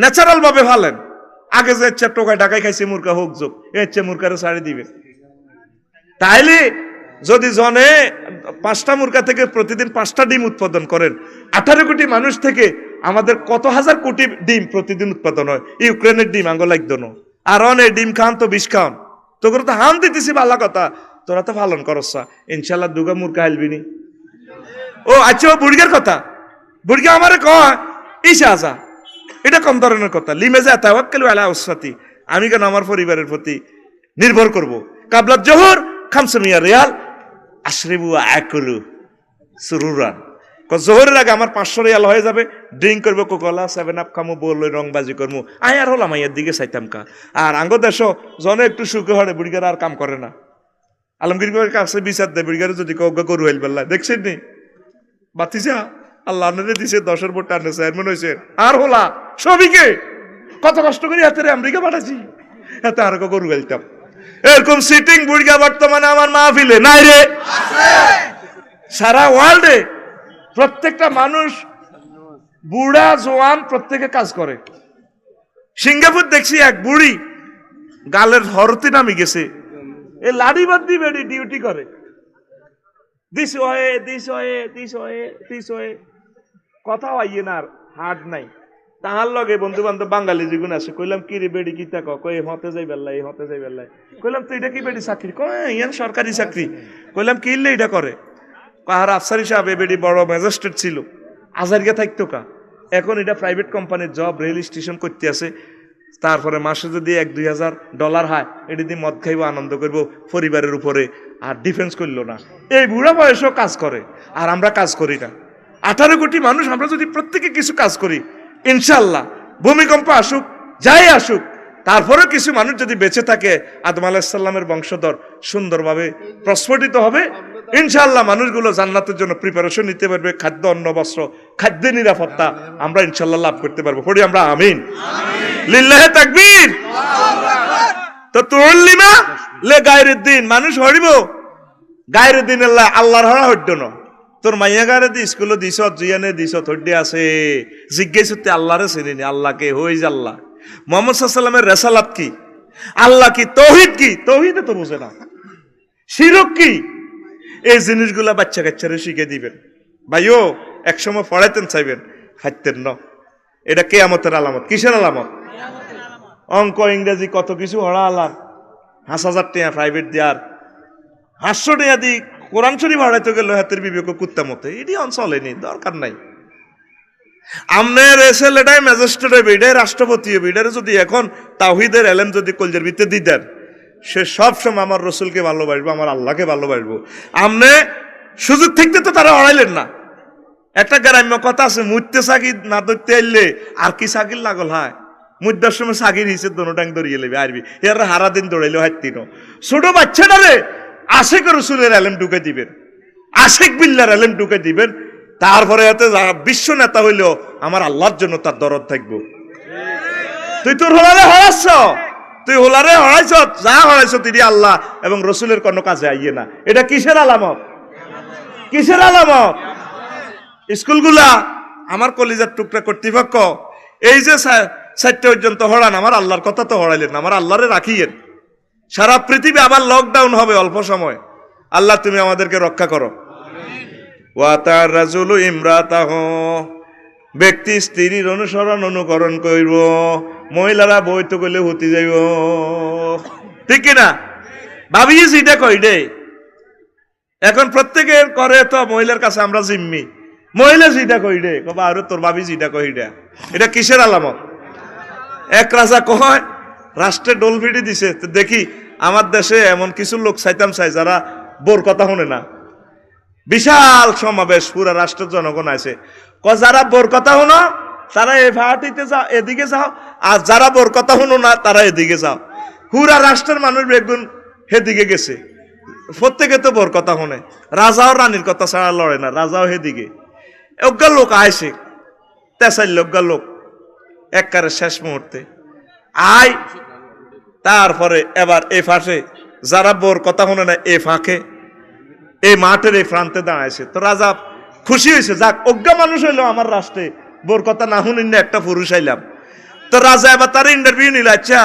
ন্যাচারাল ভাবে ফালেন। আগে যে ইচ্ছা টোকায় ঢাকাই খাইছে মূর্খা হোক যোগ, ইচ্ছে মূর্খারে ছাড়ি দিবে। তাইলে যদি জনে 5টা মূর্খা থেকে প্রতিদিন 5টা ডিম উৎপাদন করেন, 18 কোটি মানুষ থেকে আমাদের কত হাজার কোটি ডিম প্রতিদিন উৎপাদন হয়। ইউক্রেনের ডিম আঙ্গ লাগতো না, আর অনেক ডিম খান তো বিষ খান, তোর তো হাম দিতেছি ভালো কথা, তোরা তো পালন করস। ইনশাল্লাহ দুগা মূর্খা হাইলবিনি। ও আচ্ছা, ও বুড়িগার কথা, বুড়িগা আমারে কয় ইসা আসা, এটা কম ধরনের কথা। লিমেজা তাওয়াক্কালু আলা উসরাতি, আমি কেন আমার পরিবারের প্রতি নির্ভর করব। কাবলা জোহর 500 রিয়াল আশরিবু আকুলু সুরুরান, জোহরের আগে আমার 500 রিয়াল হয়ে যাবে, ড্রিঙ্ক করবো, কোকোলা 7 আপ খামো, বললো রংবাজি করবো। আর হলাম আইয়ার দিকে চাইতাম কা। আর আঙ্গ দেশ জনে একটু সুখে হরে, বুড়িগার আর কাম করে না। আলমগীর কাছে বিচার দেয়, বুড়িগারে যদি কৌগা গরু হইল বেল্লা দেখছেন নি বাতিজা, আল্লাহ দিছে 10-এর ভোট টানে চেয়ারম্যান হয়েছে। আর হলা সবিকে কত কষ্ট করে হাতে আমেরিকা পাঠাচ্ছি, হাতে আর গরু গাইতাম। এরকম সিটিং বুড়িগা বর্তমানে আমার মাহফিলে নাই রে। সারা ওয়ার্ল্ডে প্রত্যেকটা মানুষ, বুড়া জোয়ান প্রত্যেকে কাজ করে। সিঙ্গাপুর দেখছি এক বুড়ি গালের হরতে নামি গেছে, এ লাড়ি বাদ দিবে ডিউটি করে, দিস ওয়ে কথা হইয়ে না, আর হাট নাই। তাহার লগে বন্ধু বান্ধব বাঙালি যেগুলো আছে, কইলাম কি রে বেড়ি কি তাক, কই হতে যাই বেল্লাই, হতে যাই বেল্লাই। কইলাম তো এটা কি বেড়ি চাকরি, কয় ইয়ান সরকারি চাকরি। কইলাম কি ইল্লে এটা করে, কাহার আফসারি সাহেব এ বেড়ি বড় ম্যাজিস্ট্রেট ছিল, আজারিয়া থাকতো কা, এখন এটা প্রাইভেট কোম্পানির জব, রেল স্টেশন করতে আছে। তারপরে মাসে যদি $1-2,000 হয়, এটি দিয়ে মদ খাইব, আনন্দ করবো পরিবারের উপরে, আর ডিফেন্স করলো না। এই বুড়া বয়সেও কাজ করে, আর আমরা কাজ করি না। 18 কোটি মানুষ আমরা যদি প্রত্যেকে কিছু কাজ করি, ইনশাল্লাহ ভূমিকম্প আসুক যাই আসুক, তারপরে কিছু মানুষ যদি বেঁচে থাকে, আদম আলাইহিস সালামের বংশধর সুন্দরভাবে প্রস্ফুটিত হবে। ইনশাল্লাহ মানুষগুলো জান্নাতের জন্য প্রিপারেশন নিতে পারবে, খাদ্য, অন্ন, বস্ত্র, খাদ্যের নিরাপত্তা আমরা ইনশাল্লাহ লাভ করতে পারবো। পড়ি আমরা আমিন। লিল্লাহে তাকবীর। তো তুল্লিমা লে গায়রের দিন, মানুষ হরিব গায়রের দিন আল্লাহর হরা হইত না। তোর মাইয়া গারে দি স্কুলে দিছ, জুয়ানে দিছ, থড্ডে আছে, জিজ্ঞেস হতে আল্লাহরে চিনি, আল্লাহকে হই যে আল্লাহ। মুহাম্মদ সাল্লাল্লাহু আলাইহি ওয়াসাল্লামের রিসালাত কি, আল্লাহ কি, তৌহিদ কি, তৌহিদে তো বুঝে না, শিরক কি, এই জিনিসগুলা বাচ্চা কাচ্চারে শিখে দিবেন। ভাইও একসময় পড়াইতেন চাইবেন, খাইতেন না। এটা কিয়ামতের আলামত। কিসের আলামত? অঙ্ক, ইংরেজি, কত কিছু হড়া আলাম। 5,000 টাকা প্রাইভেট দেওয়ার, 500 টাকা দি কোরআন শরীফ হারাইতে গেল হাতের বিবেক কুত্তা মতে, এটি অঞ্চলেনি, দরকার নাই। আমনের এসেল এটাই ম্যাজিস্ট্রেট হইবে, এটাই রাষ্ট্রপতি হইবে। এটারে যদি এখন তাওহীদের এলেম যদি কলজের ভিতরে দিয়ে দেন, সে সবসময় আমার রসুলকে ভালোবাসবো, আমার আল্লাহকে ভালোবাসবো। আমনে সুযোগ থাকতে তো তারা হরাইলেন না। একটা গ্রাম্য কথা আছে, মুইতে সাগির না ধরতে আইলে আর কি সাগির লাগল হয়, মুদ্রার সময় সাগির হিসে দোনো টাং দৌড়িয়ে লেবে আরবি, এর হারা দিন দৌড়াইলে হাইতিন। ছোট বাচ্চাটারে আশেক রসুলের আলেম ঢুকে দিবেন, আশেক বিল্লার আলেম ঢুকে দিবেন, তারপরে এতে বিশ্ব নেতা হইলেও আমার আল্লাহর জন্য তার দরদ থাকবো। তুই তোর হোলারে হরাচ্ছ, তুই হোলারে হরাইছ, যা হরাইছ তিনি আল্লাহ এবং রসুলের কোনো কাজে আইয়ে না। এটা কিসের আলামত? কিসের আলামত? স্কুলগুলা আমার কলিজার টুকরা কর্তৃপক্ষ এই যে 4টা পর্যন্ত হরান, আমার আল্লাহর কথা তো হরাইলেন না, আমার আল্লাহরে রাখিয়েন। সারা পৃথিবী আবার লকডাউন হবে অল্প সময়, আল্লাহ তুমি আমাদেরকে রক্ষা করো। ওয়াতার রাজুলু ইমরাতাহ, ব্যক্তি স্ত্রীর অনুকরণ করব, মহিলারা বইতে গেলে হতে যাইব, ঠিক কিনা? ভাবিয়ে যেটা কই রে, এখন প্রত্যেকের করে তো মহিলার কাছে আমরা জিম্মি, মহিলা যেটা কই রে কবা আর তোর ভাবি যেটা কই রে, এটা কিসের আলামত? এক রাজা কয় রাষ্ট্রে ডোল ফিটি দিছে, দেখি আমার দেশে এমন কিছু লোক চাইতাম চাই যারা বোর কথা শুনে না। বিশাল সমাবেশ, পুরা রাষ্ট্রের জনগণ আছে, যারা বোর কথা শুনো তারা এই ভাটিতে যাও, এদিকে যাও, আর যারা বোর কথা শুনো না তারা এদিকে যাও। পুরা রাষ্ট্রের মানুষ বেগুন হেদিকে গেছে, প্রত্যেকে তো বোর কথা শুনে, রাজাও রানীর কথা ছাড়া লড়ে না, রাজাও হেদিকে। অজ্ঞা লোক আইছে, 4 অজ্ঞা লোক একবারে শেষ মুহূর্তে আয়, তারপরে এবার এই ফাঁসে যারা বোর কথা শুনে না এই ফাঁকে এই মাঠের এই প্রান্তে দাঁড়াইছে। তো রাজা খুশি হয়েছে, যাক অজ্ঞা মানুষ হইলো আমার রাষ্ট্রে, বোর কথা না শুনিন না একটা পুরুষ আইলাম। তো রাজা এবার তার ইন্টারভিউ নিল, আচ্ছা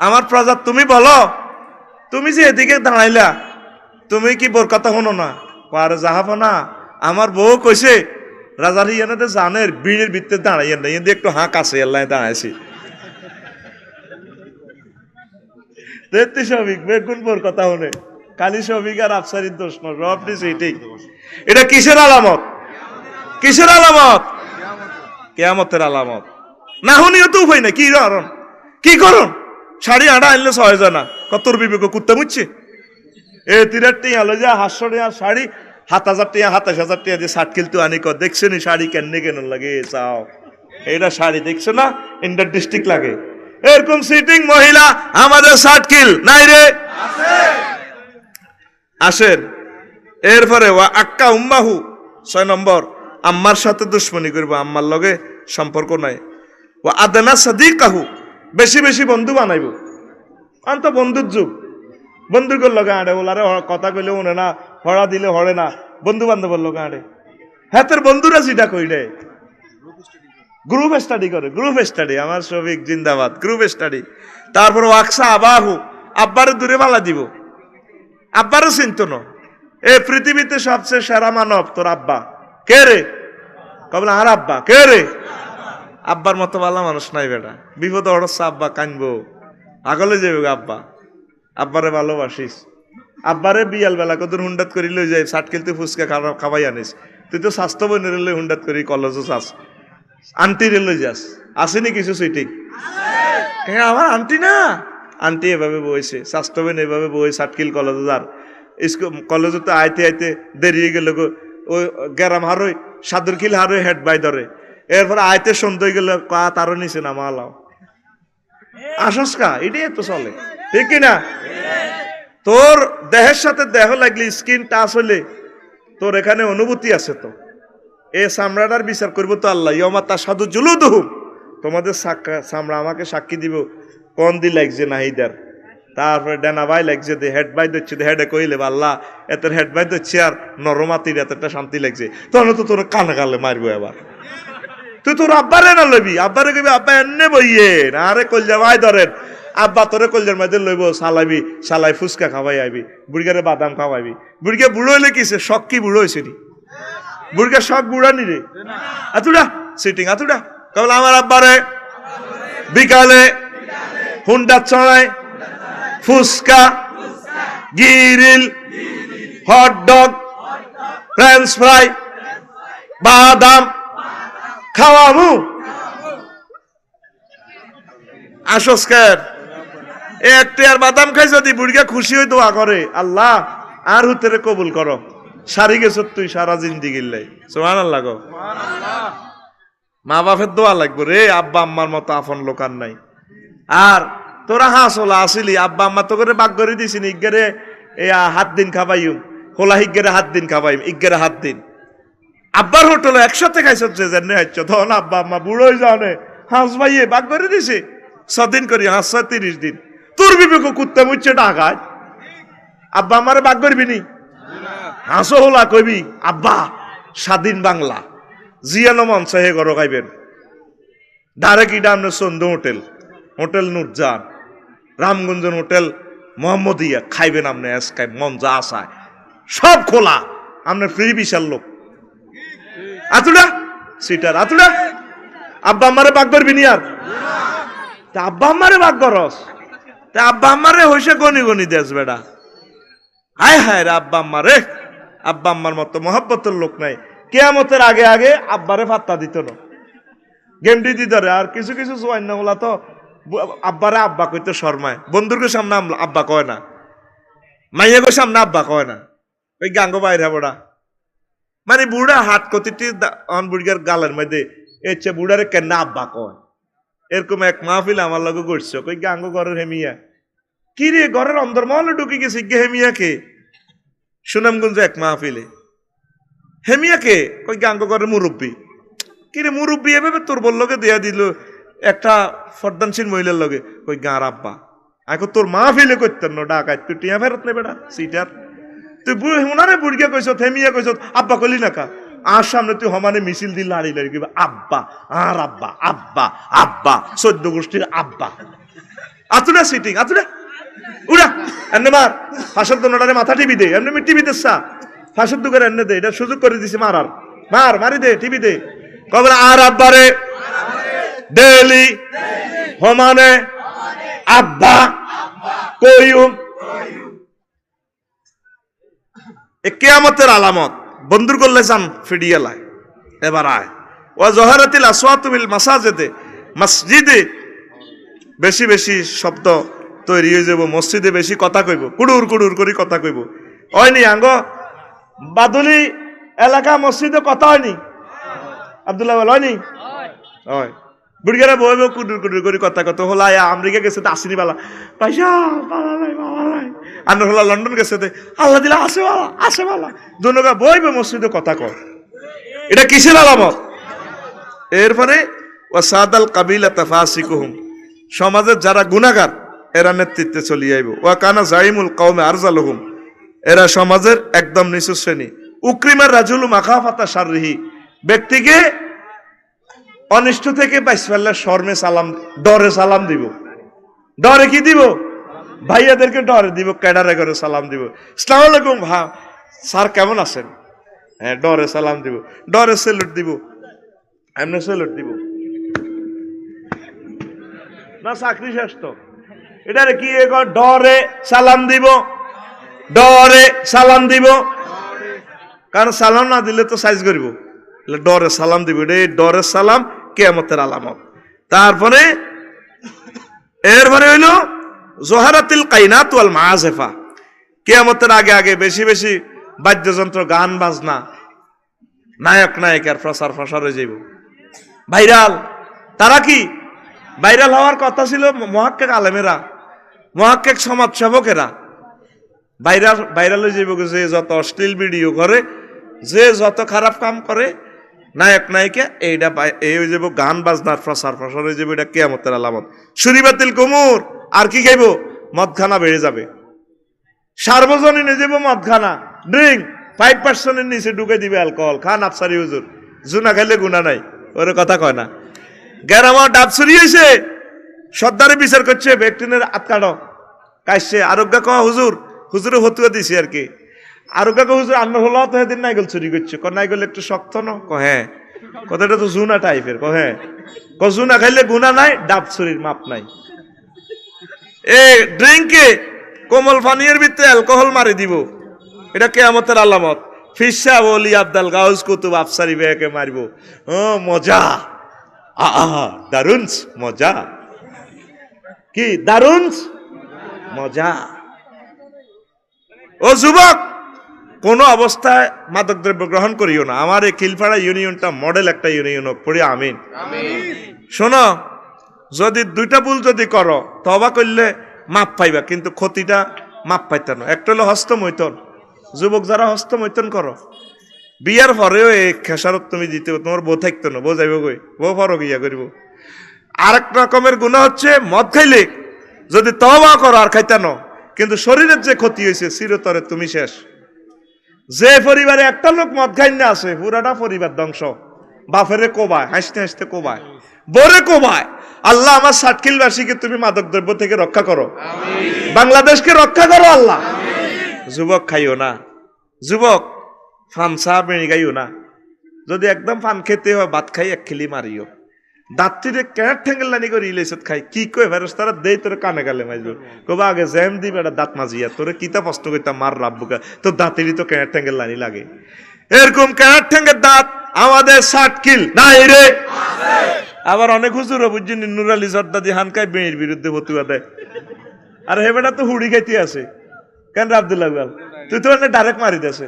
আমার প্রজা তুমি বলো, তুমি যে এদিকে দাঁড়াইলা তুমি কি বোর কথা শুনো না? আর যাহাব না, আমার বউ কইছে রাজার ইয়ানাতে জানের বিড়ির ভিতরে দাঁড়াইয়েন না, ইয়ে একটু হাঁক আছে আল্লাহ দাঁড়াইছি। শফিক বেগুন বোর কথা শুনে, কালী শফিক আর আফসারির দোষ নয়, আপনি ঠিক। এটা কিসের আলামত? কিসের আলামত? কিয়ামতের আলামত। না শুনিও তো উপায় না, কি কারণ কি করুন? শাড়ি আড়া আনলে 6 জানা কত বিবেক কুত্তা মুচ্ছে, এ 3 টিয়া লো যা 500 টাকা শাড়ি, 7,000 টাকা 27,000 টাকা দিয়ে শার্ট কিনতে আনি, দেখছো নি শাড়ি কেন লাগে চাও, এইটা শাড়ি দেখছো না ইন্টার ডিস্ট্রিক্ট লাগে, এরকম সিটিং মহিলা আমাদের শার্ট কিল নাই রে আসেন। এরপরে ওয়া আক্কা উম্মাহু, 6 নম্বর আম্মার সাথে দুশ্মনী করবো, আম্মার লগে সম্পর্ক নাই। ও আদনা সাদিকাহু, বেশি বেশি বন্ধু বানাইব, আন্ত বন্ধুর যুগ, বন্ধুকের লগে আড়ে, ওলারে কথা কইলে উনে না, হড়া দিলে হড়ে না, বন্ধু বান্ধবের লগে আড়ে। হ্যাঁ তোর বন্ধুরা যেটা কইলে গ্রুপ স্টাডি করে, গ্রুপ স্টাডি, আমার শফিক জিন্দাবাদ, গ্রুপ স্টাডি। তারপর ওয়াকসা আবাহু, আব্বারে দূরে বালা দিব, আব্বারও চিন্ত না। এই পৃথিবীতে সবচেয়ে সেরা মানব তোর আব্বা, কে রে? কবলা আর আব্বা কে রে? আব্বার মতো ভালো মানুষ নাই বেটা, বিপদ হড়ছে আব্বা কানবো, আগলে যাবে আব্বা, আব্বারে ভালোবাসিস, আব্বারে বিয়াল বেলা কদর হুন্ডাত করি লই যাই, ষাট খেলতে ফুচকা খাওয়াই আনিস, তুই তো স্বাস্থ্য বইনের লই হুন্ডাত করি কলেজও চাস, আন্টি রে লই যাস, আসেনি কিছু সুইটিং? হ্যাঁ আমার আন্টি না, আন্টি এভাবে বইছে, স্বাস্থ্য বইন এভাবে বই, ষাটকিল কলেজে যার, স্কুল কলেজে তো আইতে আইতে দেরিয়ে গেল গো, ওই গ্যারাম হারই সাদুরখিল হারই হেড বাই ধরে, এরপরে আইতে সন্ধ্যে গেল কা তারও নিচে না মালাও আসস কা, এটাই তো চলে, ঠিক কিনা? তোর দেহের সাথে দেহ লাগলে, স্কিন টাচ হলে তোর এখানে অনুভূতি আছে, তো এ চামড়াটার বিচার করবো তো আল্লাহ, ইয়মা তা সাধু জুলুদুহুম, তোমাদের চামড়া আমাকে সাক্ষী দিব কোন দি লাগছে নাহিদার, তারপরে ডানা ভাই লাগছে, হেড বাই দিচ্ছে, হেডে কইলে আল্লাহ এতের হেড বাই দিচ্ছে আর নরমাতির এতটা শান্তি লাগছে, তখন তো তোর কানে কালে মারবো। এবার তুই তোর আব্বারে না লবি, আব্বারে কবি আব্বা এনে বইয়ে না, আরে কলজা ভাই ধরেন আব্বা তোরে কলজার মাঝে লইব, সালাবি সালাই ফুচকা খাওয়াই আইবি, বুড়িগারে বাদাম খাওয়াইবি, বুড়িগা বুড়ো হইলে কিসে শখ, কি বুড়ো হয়েছে নি বুড়িগা শখ বুড়া নি রে, আতুডা সিটিং আতুডা কেবল আমার আব্বারে বিকালে হুন্ডা চড়ায়, ফুচকা, গিরিল, হটডগ, ফ্রেঞ্চ ফ্রাই, বাদাম খাওয়ামু, আসস্কার একটি আর বাদাম খাই, যদি বুড়িগা খুশি হই দোয়া করে আল্লাহ আর হুতেরে কবুল করো, সারি গেছ তুই সারা জিন্দিগিল্লাই, সুবহানাল্লাহ গো। মা বাপের দোয়া লাগবে রে, আব্বা আম্মার মতো আপন লোক আর নাই। আর তোরা হাসলা আসিলি, আব্বা আম্মা তো করে বাগ করে দিছিস, ইজ্ঞারে হাত দিন খাবাইম, হোলা হিজ্ঞারে হাত দিন খাবাইম, ইজ্ঞারে হাত দিন, আব্বার হোটেলে একসাথে খাইছ যে জেনে হাইছ, তখন আব্বা আম্মা বুড়ো হয়ে যাও নে, হাঁস ভাইয়ে বাগ করে দিছে, 6 দিন করি 30 দিন তোর বিবেক কুত্তা মুচ্ছে ঢাকায় আব্বা আমারে বাগ করবি নি হাসো হলা কইবি আব্বা স্বাধীন বাংলা জিয়ানো মঞ্চ হে গরো খাইবেন ডাইরেক্ট ইটা আপনার সন্ধু হোটেল নুরজান রামগঞ্জন হোটেল মোহাম্মদিয়া খাইবেন আপনি খাই মন যা আসায় সব খোলা আপনার ফ্রি বিশাল লোক আতুডা সিটার আতুডা আব্বা আমারে বাগ করবি নি আর তা আব্বা আমারে বাগ করস তা আব্বা আমারে হইছে গনি গনি দেশ বেড়া হায় হায় রে আব্বা আম্মার মতো মহব্বতের লোক নাই কিয়ামতের আগে আগে আব্বারে ফাত্তা দিত না গেমটি দিত রে আর কিছু কিছু সোয়াইন ওলা তো আব্বারে আব্বা কইতে শর্মায় বন্ধুকে সামনে আব্বা কয় না মাইয়াকে সামনে আব্বা কয় না ওই গাঙ্গ বাইরে বড়া মানে বুড়া হাত কতিটি বুড়িয়ার গালের মধ্যে এসে বুড়ারে কেন আব্বা কয় এরকম এক মাহফিল আমার লগে করছে কই গাঙ্গ ঘরের হেমিয়া কি রে ঘরের অন্দরমহলে ঢুকে গেছি গে হেমিয়াকে সুনামগঞ্জ এক মাহফিলে হেমিয়াকে কই গাঙ্গ ঘরের মুরব্বী কি রে মুরব্বী এভাবে তোর বললোকে দেয়া দিল একটা ফর্দানশীল মহিলার লগে কই গাঁর আব্বা এখন তোর মাহফিলে করতেন না ডাকাত তুই টিয়া ফেরত নেবে না সিটার তুই হুনারে বুড়িয়া কইছ হেমিয়া কইছ আব্বা কইলি না কা আর সামনে তুই হমানে মিছিল দিল লাড়ি লাড়ি কইবা আব্বা আর আব্বা আব্বা আব্বা 14 গোষ্ঠীর আব্বা আতুনা সিটিং আতুনা উড়া এনে মার ফাঁসের দোনাটারে মাথা টিভি দে এমনি টিভি দেসা ফাঁসের দুকের এনে দে এটা সুযোগ করে দিছি মারার মারি দে টিভি দে কবে আর আব্বারে ডেলি হমানে আব্বা কইউম এ কিয়ামতের আলামত বন্ধুর করলে যান ফিডিয়ালায় এবার আয় ও জহরাতিল আসওয়াতু বিল মাসাজিদে মসজিদে বেশি বেশি শব্দ তৈরি হয়ে যাব মসজিদে বেশি কথা কইব কুড়ুর কুড়ুর করে কথা কইব হয়নি আঙ্গ বাদুলি এলাকা মসজিদে কথা হয়নি আব্দুল্লাহ বল হয়নি হয় বুড়িয়ারা বইব কুড়ুর কুড়ুর করে কথা কত হলা আমেরিকা গেছে তো আসেনি বালা পয়সা বালা নাই আর হলা লন্ডন গেছে আল্লাহ দিলা আসে বালা দুনগা বইব মসজিদে কথা কর এটা কিসের আলামত এরপরে ওয়াসাদাল কাবিলা তাফাসিকুহুম সমাজের যারা গুনাহগার এরা নেতৃত্বে চলে আইব ওয়া কানা জাইমুল কওমে আরজালুহুম এরা সমাজের একদম নিচু শ্রেণী উকরিমার রাজুলু মাখাফাতা শাররিহি ব্যক্তিকে অনিষ্ট থেকে বাইস ফেললে শর্মে সালাম ডরে সালাম দিব ডরে কি দিব ভাইয়াদেরকে ডরে দিব ক্যাডারে করে সালাম দিব আসসালামু আলাইকুম স্যার কেমন আছেন হ্যাঁ ডরে সালাম দিব ডরে সেলুট দিব এমনি সেলুট দিব না চাকরি শেষ তো এটারে কি ডরে সালাম দিব ডরে সালাম দিব কারণ সালাম না দিলে তো সাইজ করব ডরে সালাম দিব ডরে সালাম কিয়ামতের আলামত তারপরে এরপরে হইল জোহারাতিল কাইনাত ওয়াল মাআজিফা কিয়ামতের আগে আগে বেশি বেশি বাদ্যযন্ত্র গান বাজনা নায়ক নায়িকার প্রচার হয়ে যাইব ভাইরাল তারা কি ভাইরাল হওয়ার কথা ছিল মুহাক্কিক আলেমেরা মুহাক্কিক সমাজসেবকেরা ভাইরাল হয়ে যাইব যে যত অশ্লীল ভিডিও করে যে যত খারাপ কাম করে নায়ক নায়িকা এইটা এই হয়ে যাব গান বাজনার প্রচার হয়ে যাবে এটা কিয়ামতের আলামত সুরিবাতিল কুমুর আর কি খাইব মদখানা বেড়ে যাবে সার্বজনীন হয়ে যাব মদখানা ড্রিঙ্ক 5% নিচে ঢুকে দিবে অ্যালকোহল খান আফসারি হুজুর জুনা খাইলে গুণা নাই ওর কথা কয় না গ্যারামা ডাবসুরি হয়েছে সর্দারে বিচার করছে ব্যক্তিনের আটকানো কাইছে আরোগ্য কয়া হুজুরে হতুয়া দিছে আর কি আরোগ্য হুজুর আন্ন হলো তো সেদিন নাইগল চুরি করছে নাইগল একটু শক্ত ন হ্যাঁ কথাটা তো জুনা টাইপের হ্যাঁ জুনা খাইলে গুণা নাই ডাবসুরির মাপ নাই এ ড্রিঙ্কে কোমল পানীয়ের ভিতরে অ্যালকোহল মারি দিব এটা কিয়ামতের আলামত ফিসা বলি আব্দাল গাউস কুতুব আফসারি বেকে মারিব ও মজা দারুন মজা কি দারুন মজা ও যুবক কোন অবস্থায় মাদক দ্রব্য গ্রহণ করিও না আমার এই খিলপাড়া ইউনিয়নটা মডেল একটা ইউনিয়ন হোক পড়ি আমিন শোনো যদি দুইটা ভুল যদি করো তবা করলে মাপ পাইবা কিন্তু ক্ষতিটা মাপ পাইতে না একটা হলো হস্তমৈথন যুবক যারা হস্তমৈথন করো বিয়ার পরেও এই খেসারত তুমি দিতে তোমার বউ থাকতো না বউ যাইব গই বউ পরও গিয়া করিব আরেক রকমের গুনাহ হচ্ছে মদ খাইলে যদি তওবা করো আর খাইতে ন, কিন্তু শরীরের যে ক্ষতি হয়েছে চিরতরে তুমি শেষ। যে পরিবারে একটা লোক মদ খাই না আছে, পুরাটা পরিবার ধ্বংস। বাপেরে কোবায়, হাসতে হাসতে কোবায়, বরে কোবায়। আল্লাহ আমার সাতক্ষীলবাসীকে তুমি মাদক দ্রব্য থেকে রক্ষা করো, বাংলাদেশকে রক্ষা করো আল্লাহ। যুবক খাইও না, যুবক ফান চা বেড়ে গাইও না। যদি একদম ফান খেতে হয় ভাত খাই এক খিলি মারিও। দাঁতটিরে ক্যাট ঠেঙ্গেল লানি করে ইলেছত খাই কি কই ফেরস তারা দেই তোর কানে গালে মাইজো কবা আগে জ্যাম দি বেটা দাঁত মাজিয়া তোরে কিতা কষ্ট কইতা মার রাব্বুকা তো দাঁতেরই তো ক্যাট ঠেঙ্গেল লানি লাগে। এরকম ক্যাট ঠেঙ্গের দাঁত আমাদের সাতকিল নাই রে। আবার অনেক হুজুর বুঝছেন নুর আলী জর্দাদি হানকায় বেয়ের বিরুদ্ধে ফতুয়া দেয়। আর হে বেটা তো হুড়ি খাইতে আছে কেন রে আব্দুল্লাহ গাল, তুই তো ডাইরেক্ট মারি দেছে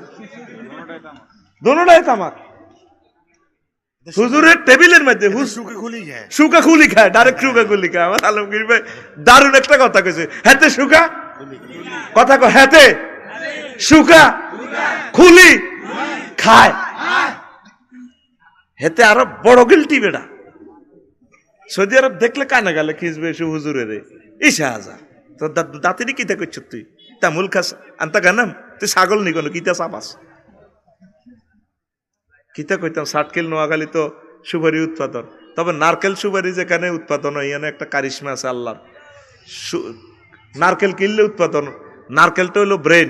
দোনোটাই তামাক। হুজুরের টেবিলের মধ্যে শুকা খুলি খায়, ডাইরেক্ট শুকা খুলি খায়। আমার আলমগীর ভাই দারুণ একটা কথা কইছে, হেতে শুকা কথা কয়, হেতে শুকা খুলি খায়, হেতে আরো বড় গিলটি বেড়া। সৌদি আরব দেখলে কানে গেলে খিসবে এসে হুজুরের ইসা হাজা তোর দাঁতিনি কিতা করছ তুই তামুল খাস আনতা গানাম তুই ছাগল নি কোনো কিতা চাপাস কিতা কইতাম। সাতকিল নোয়াখালী তো সুপারি উৎপাদন, তবে নারকেল সুপারি যেখানে উৎপাদন হয় এখানে একটা কারিশমা আছে আল্লাহর। নারকেল কিনলে উৎপাদন, নারকেলটা হইলো ব্রেন।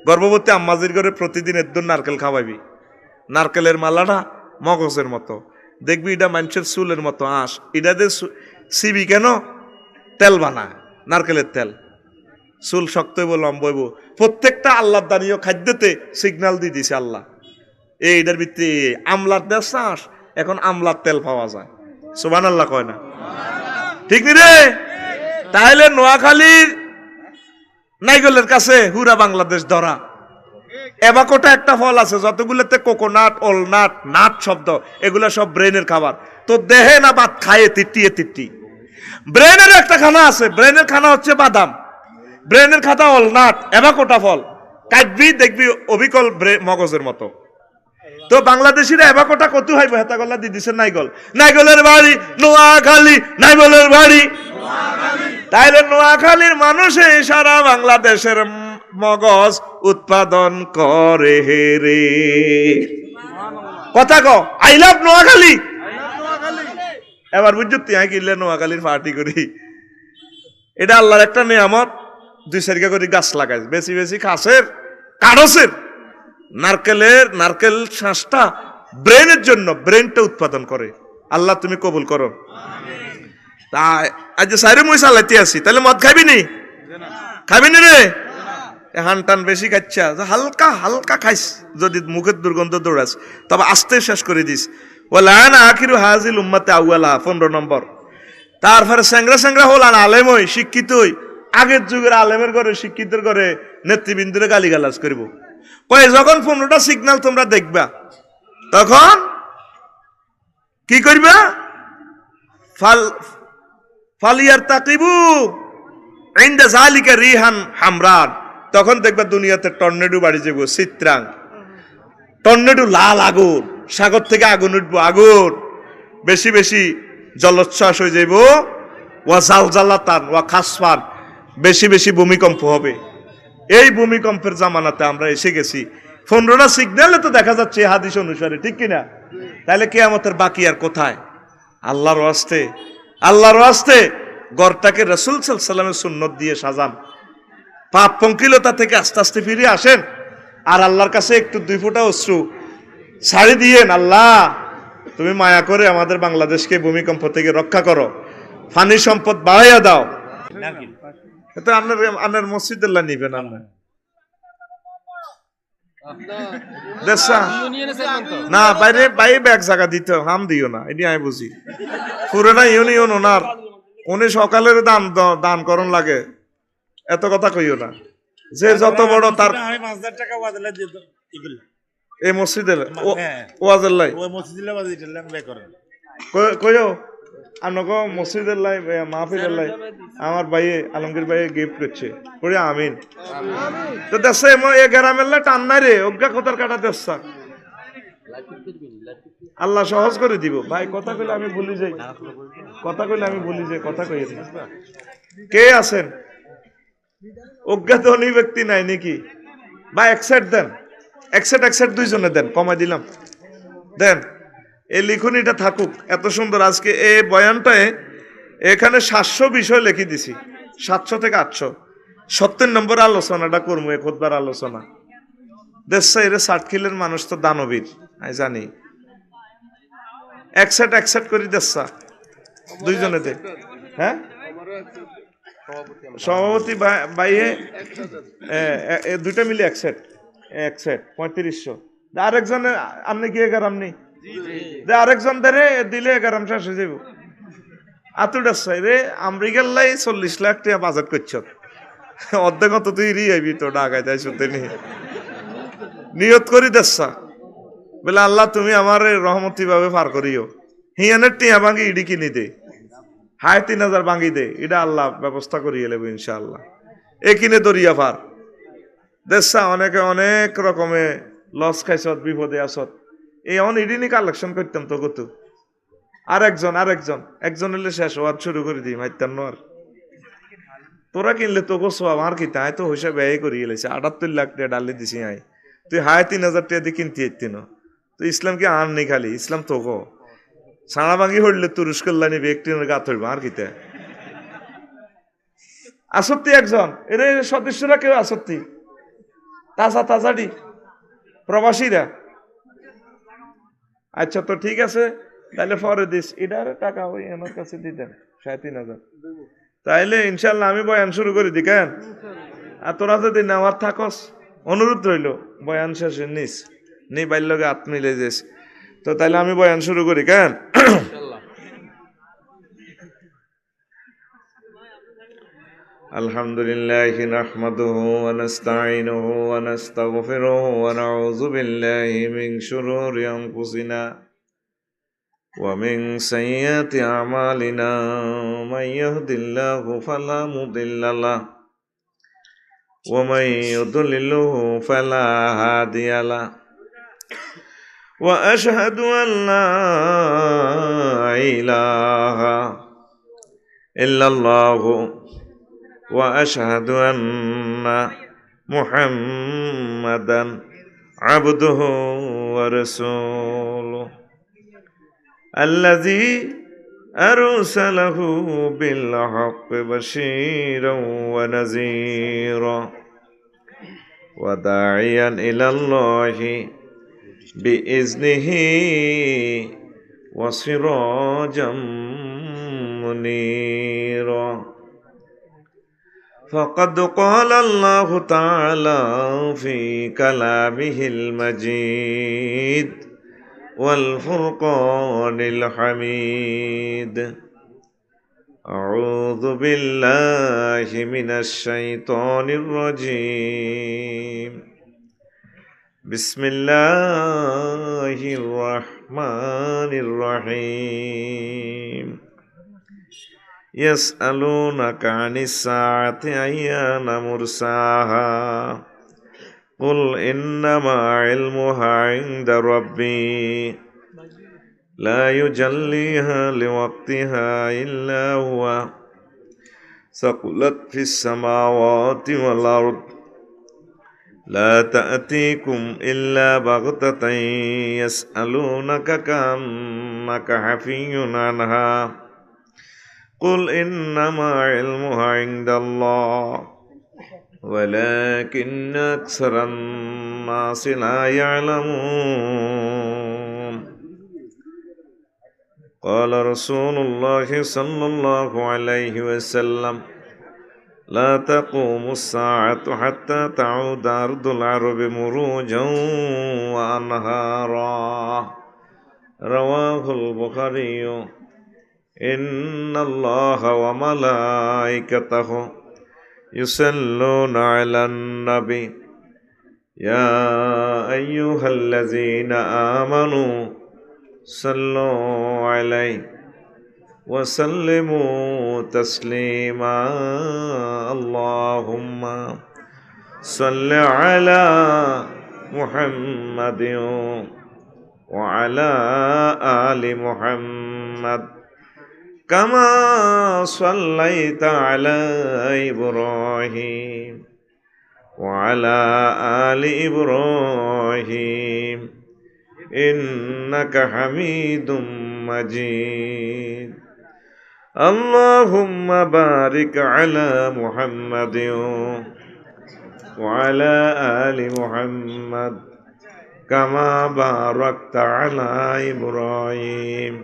গর্ভবতী আম্মাজির ঘরে প্রতিদিন একদম নারকেল খাওয়াবি। নারকেলের মালাটা মগজের মতো, দেখবি এটা মানুষের চুলের মতো আঁশ, এটা দিয়ে সিবি কেন তেল বানায়, নারকেলের তেল। চুল শক্ত হইব লম্বা হইব, প্রত্যেকটা আল্লাহর দানীয় খাদ্যতে সিগন্যাল দিয়ে দিছে আল্লাহ। এইটার ভিত্তি আমলার দেশ চাষ, এখন আমলার তেল পাওয়া যায়। সুবহানাল্লাহ কয় না ঠিক নি রে? তাহলে নোয়াখালীর নাইগলের কাছে হুরা বাংলাদেশ ধরা। এবাকোটা একটা ফল আছে, যতগুলোতে কোকোনাট, অলনাট, নাট শব্দ, এগুলো সব ব্রেনের খাবার। তো দেহে না ভাত খায় তিট্টিয়ে তিট্টি। ব্রেনের একটা খানা আছে, ব্রেনের খানা হচ্ছে বাদাম, ব্রেনের খাতা অলনাট, এবাকোটা ফল কাটবি দেখবি অবিকল মগজের মতো। তো বাংলাদেশিরা এবাকোটা কত হয় হেতাগল্লা দিয়ে দিছে নাইগল, নাইগলের বাড়ি নোয়াখালী, নাইগলের বাড়ি। তাইলে নোয়াখালীর মানুষে সারা বাংলাদেশের মগজ উৎপাদন করে রে। কথা ক আই লাভ নোয়াখালী। এবার বুঝছো তুই কিনলে নোয়াখালীর পার্টি করি, এটা আল্লাহর একটা নিয়ামত। 2-4 করে গাছ লাগাই, বেশি বেশি খাসের কাঠসের নারকেল শ্বাসটা ব্রেনের জন্য, ব্রেনটা উৎপাদন করে। আল্লাহ তুমি কবুল করো। তাই আজ সাইরে মই চালাইতে আসি, তাহলে মদ খাবি নি? খাবি নি রে? হান টান বেশি খাচ্ছা, হালকা হালকা খাইস, যদি মুখের দুর্গন্ধ দৌড়াস তবে আস্তে শেষ করে দিস। ওয়ালান আখিরু হাজিল উম্মাতে আউয়ালা 15 নম্বর। তারপরে স্যাংরা হল আলেম হই, শিক্ষিত হই। আগের যুগের আলেমের ঘরে, শিক্ষিতের ঘরে নেতৃবৃন্দরে গালিগালাজ করব। কয় যখন 15টা সিগন্যাল তোমরা দেখবা তখন কি করবা? ফালিয়ার তাকিবু ইনদা যালিকা রিহান হামরান। তখন দেখবা দুনিয়াতে টর্নেডো বাড়ি যাবো, চিত্রাং টর্নেডো, লাল আগুন, সাগর থেকে আগুন উঠবো, আগুন বেশি বেশি জলোচ্ছ্বাস হয়ে যাইব। ওয়া জালজালাতান ওয়া খাসফান, বেশি বেশি ভূমিকম্প হবে। এই ভূমিকম্পের জামানাতে আমরা এসে গেছি। 15টা সিগন্যালে তো দেখা যাচ্ছে হাদিস অনুসারে, ঠিক কিনা? তাহলে কিয়ামতের বাকি আর কোথায়? আল্লাহর ওয়াস্তে, আল্লাহর ওয়াস্তে ঘরটাকে রাসূল সাল্লাল্লাহু আলাইহি ওয়াসাল্লামের সুন্নত দিয়ে সাজান। পাপ পঙ্কিলতা থেকে আস্তে আস্তে ফিরে আসেন, আর আল্লাহর কাছে একটু 2 ফোঁটা অশ্রু ছাড়ি দিয়েন। আল্লাহ তুমি মায়া করে আমাদের বাংলাদেশকে ভূমিকম্প থেকে রক্ষা করো, পানি সম্পদ বাড়াইয়া দাও। এটা আপনার মসজিদুল্লাহ নিবেন আপনার না, বাইরে বাইরে এক জায়গা দিতে হাম দিও না, এটি আমি বুঝি। পুরোটা ইউনিয়ন ওনার, উনি সকালের দান করণ লাগে, এত কথা কইও না। যে যত বড় তার এই মসজিদের ওয়াজের লাই কইও আপনাকে মসজিদের লাই মাহফিলের লাই আমার ভাইয়ে আলমগীর ভাইয়ে গিফট করছে, পড়ে আমিন। তো দেশে এ গ্রামের লাই টান নাই রে, অজ্ঞা কোথার কাটা দেশ আল্লাহ সহজ করে দিব। ভাই কথা কইলে আমি ভুলে যাই, কথা কইলে আমি ভুলি যাই, কথা কইয়ে দিই। কে আছেন? অজ্ঞাতনী ব্যক্তি নাই নাকি? ভাই এক সেট দেন, এক সেট দুইজনে দেন, কমাই দিলাম, দেন। এই লিখুনিটা থাকুক, এত সুন্দর আজকে এই বয়ানটায় এখানে 700 বিষয় লিখে দিছি, 700 থেকে 800। 70 নম্বর আলোচনাটা করবো, এ খুতবার আলোচনা। দেশে এর সাতখিলের মানুষ তো দানবীর, আমি জানি। এক সেট করে দেশা দুইজনে দে। হ্যাঁ, সভাপতি বাইয়ে দুইটা মিলে এক সেট 3500। আরেকজনে আপনি কি এগার আপনি আরেকজন ধরে দিলে 11 শেষ হয়ে যাব। আতুডাসাই রে আমেরিকাল্লাই 40 লাখ টাকা বাজেট করছ, অর্ধেক তো তুই রিয়াবি তো ডাকাই তাই শুনতে নিয়ত করি দেশা বলে আল্লাহ তুমি আমার রহমতি ভাবে পার করিও। হিয়ানের টিয়া ভাঙি ইডি কিনি দে, হায় 3000 ভাঙি দে, এটা আল্লাহ ব্যবস্থা করিয়ে নেব ইনশাআল্লাহ। এ কিনে দরিয়া পার দেশা। অনেকে অনেক রকমে লস খাইছত, বিপদে আসত। এই অন ইডিনি কালেকশন করতাম তো কত। আরেকজন একজন হলে শেষ হওয়ার শুরু করে দিই, মাইতাম আর তোরা কিনলে তোকে সব আর কি তাই তো হিসাব ব্যয় করিয়ে এলেছে। 78 লাখ টাকা ডালি দিছি আই, তুই হায় 3000 টাকা দিয়ে কিনতে যেতি না। তুই ইসলাম কি আন নেই খালি ইসলাম তোকে সাড়া ভাঙি হইলে তুরস্কর লাইনি ব্যক্তির গাত হইব আর কিতে। আসত্তি একজন এর সদস্যরা কেউ আসত্তি তাজাডি প্রবাসীরা। আচ্ছা তো ঠিক আছে, তাহলে পরে দিস, এটার টাকা ওই আমার কাছে দিতেন 3000। তাইলে ইনশাল্লাহ আমি বয়ান শুরু করে দি কেন। আর তোরা যদি নেওয়ার থাকস অনুরোধ রইল, বয়ান শেষে নিস নি বাল্যকে হাত মিলে যাস। তো তাইলে আমি বয়ান শুরু করি কেন। আলহামদুলিল্লাহি নাহমাদুহু ওয়া নাস্তাঈনুহু ওয়া নাস্তাগফিরুহু ওয়া নাউযু বিল্লাহি মিন শুরুরি আনফুসিনা ওয়া মিন সাইয়্যাতি আমালিনা মান ইয়াহদিল্লাহু ফালা মুদিল্লা লাহু ওয়া মান ইউদ্লিলহু ফালা হাদিয়া লাহু ওয়া আশহাদু আন লা ইলাহা ইল্লাল্লাহু ওয়া আশহাদু আন্না মুহাম্মাদান আবদুহু ওয়া রাসূলুহু আল্লাযী আরসালাহু বিল হাক্কি বাশীরান ওয়া নাযীরা ওয়া দাঈয়ান ইলাল্লাহি বিইজনিহি ওয়া সিরাজাম মুনীরা। فقد قال الله تعالى في كلامه المجيد والفرقان الحميد: أعوذ بالله من الشيطان الرجيم. بسم الله الرحمن الرحيم. يسألونك عن الساعة أيان مرساها قل إنما علمها عند ربي لا يجليها لوقتها إلا هو ثقلت في السماوات والأرض لا تأتيكم إلا بغتة يسألونك كأنك حفي عنها قل إنما علمها عند الله ولكن أكثر الناس لا يعلمون. قال رسول الله صلى الله عليه وسلم: لا تقوم الساعة حتى تعود أرض العرب مروجا وأنهارا. رواه البخاري. إن الله وملائكته يصلون على النبي يا أيها الذين آمنوا صلوا عليه وسلموا تسليما. اللهم صل على محمد وعلى آل محمد كما صليت على إبراهيم وعلى آل إبراهيم إنك حميد مجيد اللهم بارك على محمد وعلى آل محمد كما باركت على إبراهيم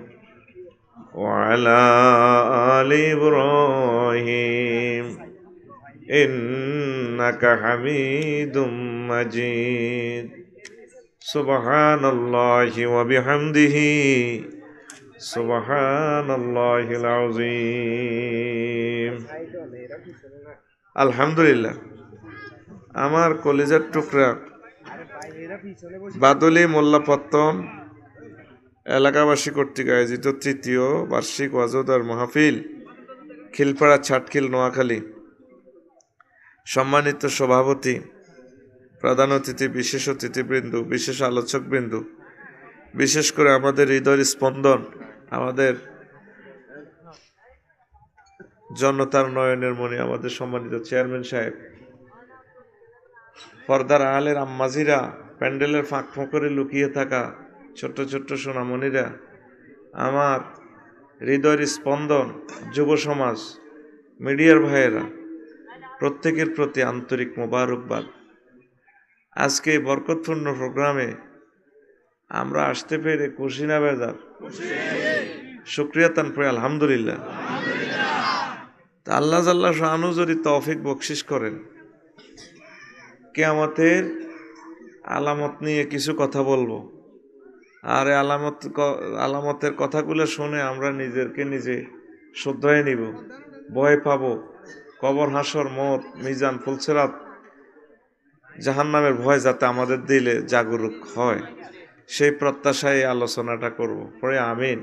وعلى آل إبراهيم إنك حميد مجيد سبحان الله وبحمده سبحان الله العظيم আলহামদুলিল্লাহ আমার কলিজার টুকরা বাদলি মোল্লাপত্তন এলাকাবাসী কর্তৃক আয়োজিত তৃতীয় বার্ষিক ওয়াজদার মাহফিল খিলপাড়া ছাটখিল নোয়াখালী সম্মানিত সভাপতি প্রধান অতিথি বিশেষ অতিথিবৃন্দ বিশেষ আলোচকবৃন্দ বিশেষ করে আমাদের হৃদয়ের স্পন্দন আমাদের জনতার নয়নের মণি আমাদের সম্মানিত চেয়ারম্যান সাহেব পর্দার আলের আম্মাজিরা প্যান্ডেলের ফাঁক ফোঁকরে লুকিয়ে থাকা ছোট্ট ছোট্ট সোনামণিরা আমার হৃদয়ের স্পন্দন যুব সমাজ মিডিয়ার ভাইয়েরা প্রত্যেকের প্রতি আন্তরিক মোবারকবাদ। আজকে বরকতপূর্ণ প্রোগ্রামে আমরা আসতে পেরে খুশি না বেজার? শুকরিয়া তান পড়ে আলহামদুলিল্লাহ। তা আল্লাহ জাল্লাহ শানু যদি তৌফিক বকশিস করেন কিয়ামতের আলামত নিয়ে কিছু কথা বলবো, আর আলামতের কথাগুলো শুনে আমরা নিজেকে নিজে শুধরাই নিব, ভয় পাবো, কবর হাসর মত মিজান ফুলসিরাত জাহান্নামের ভয় যাতে আমাদের দিলে জাগরুক হয় সেই প্রত্যাশায় আলোচনাটা করব। পরে আমিন।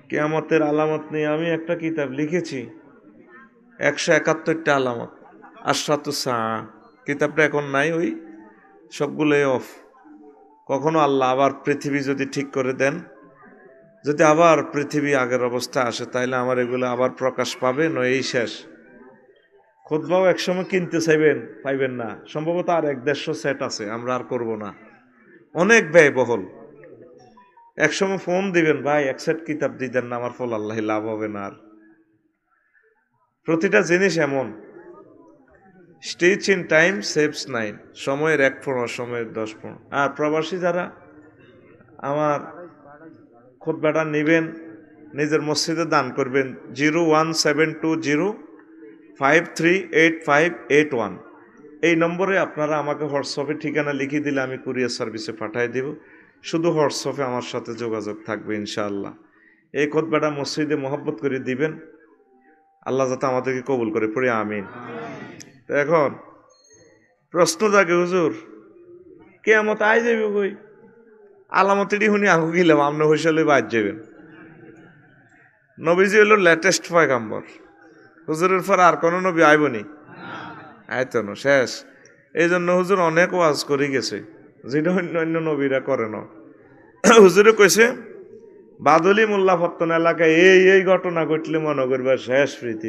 কিয়ামতের আলামত নিয়ে আমি একটা কিতাব লিখেছি, 171টা আলামত, আশরাতুস-সা। কিতাবটা এখন নাই, ওই সবগুলোই অফ। কখনো আল্লাহ আবার পৃথিবী যদি ঠিক করে দেন, যদি আবার পৃথিবী আগের অবস্থা আসে, তাইলে আমার এগুলো আবার প্রকাশ পাবে, নয় এই শেষ। খুতবাও একসময় কিনতে চাইবেন, পাইবেন না, সম্ভবত আর 150 সেট আছে, আমরা আর করব না, অনেক ব্যয়বহুল। একসময় ফোন দিবেন, ভাই 1 সেট কিতাব দিতেন না, আমার ফল আল্লাহ লাভ হবে না। আর প্রতিটা জিনিস এমন, স্টিচ ইন টাইম সেভস 9, সময়ের 1 ফোন, সময়ের 10 ফোন। আর প্রবাসী যারা আমার খুতবাটা নেবেন, নিজের মসজিদে দান করবেন, 01720538581, এই নম্বরে আপনারা আমাকে হোয়াটসঅ্যাপে ঠিকানা লিখে দিলে আমি কুরিয়ার সার্ভিসে পাঠিয়ে দেব। শুধু হোয়াটসঅ্যাপে আমার সাথে যোগাযোগ থাকবে ইনশাআল্লাহ। এই খুতবাটা মসজিদে মহব্বত করে দিবেন, আল্লাহ যাতে আমাদেরকে কবুল করে, পড়ে আমিন। তো এখন প্রশ্ন জাগে, হুজুর কিয়ামত আই যাবে কই? আলামতেরই শুনি আঁকু গিলাম, আপনি হইসলে বাদ যাবেন। নবীজি হলো লেটেস্ট পয়গাম্বর, হুজুরের পর আর কোনো নবী আইবনি, আইতো না, শেষ। এই জন্য হুজুর অনেক ওয়াজ করে গেছে, যেটা অন্য অন্য নবীরা করে না। হুজুরে কইছে বাদলি মোল্লাপত্তন এলাকায় এই ঘটনা ঘটলে মনে করবা শেষ পৃথিবী।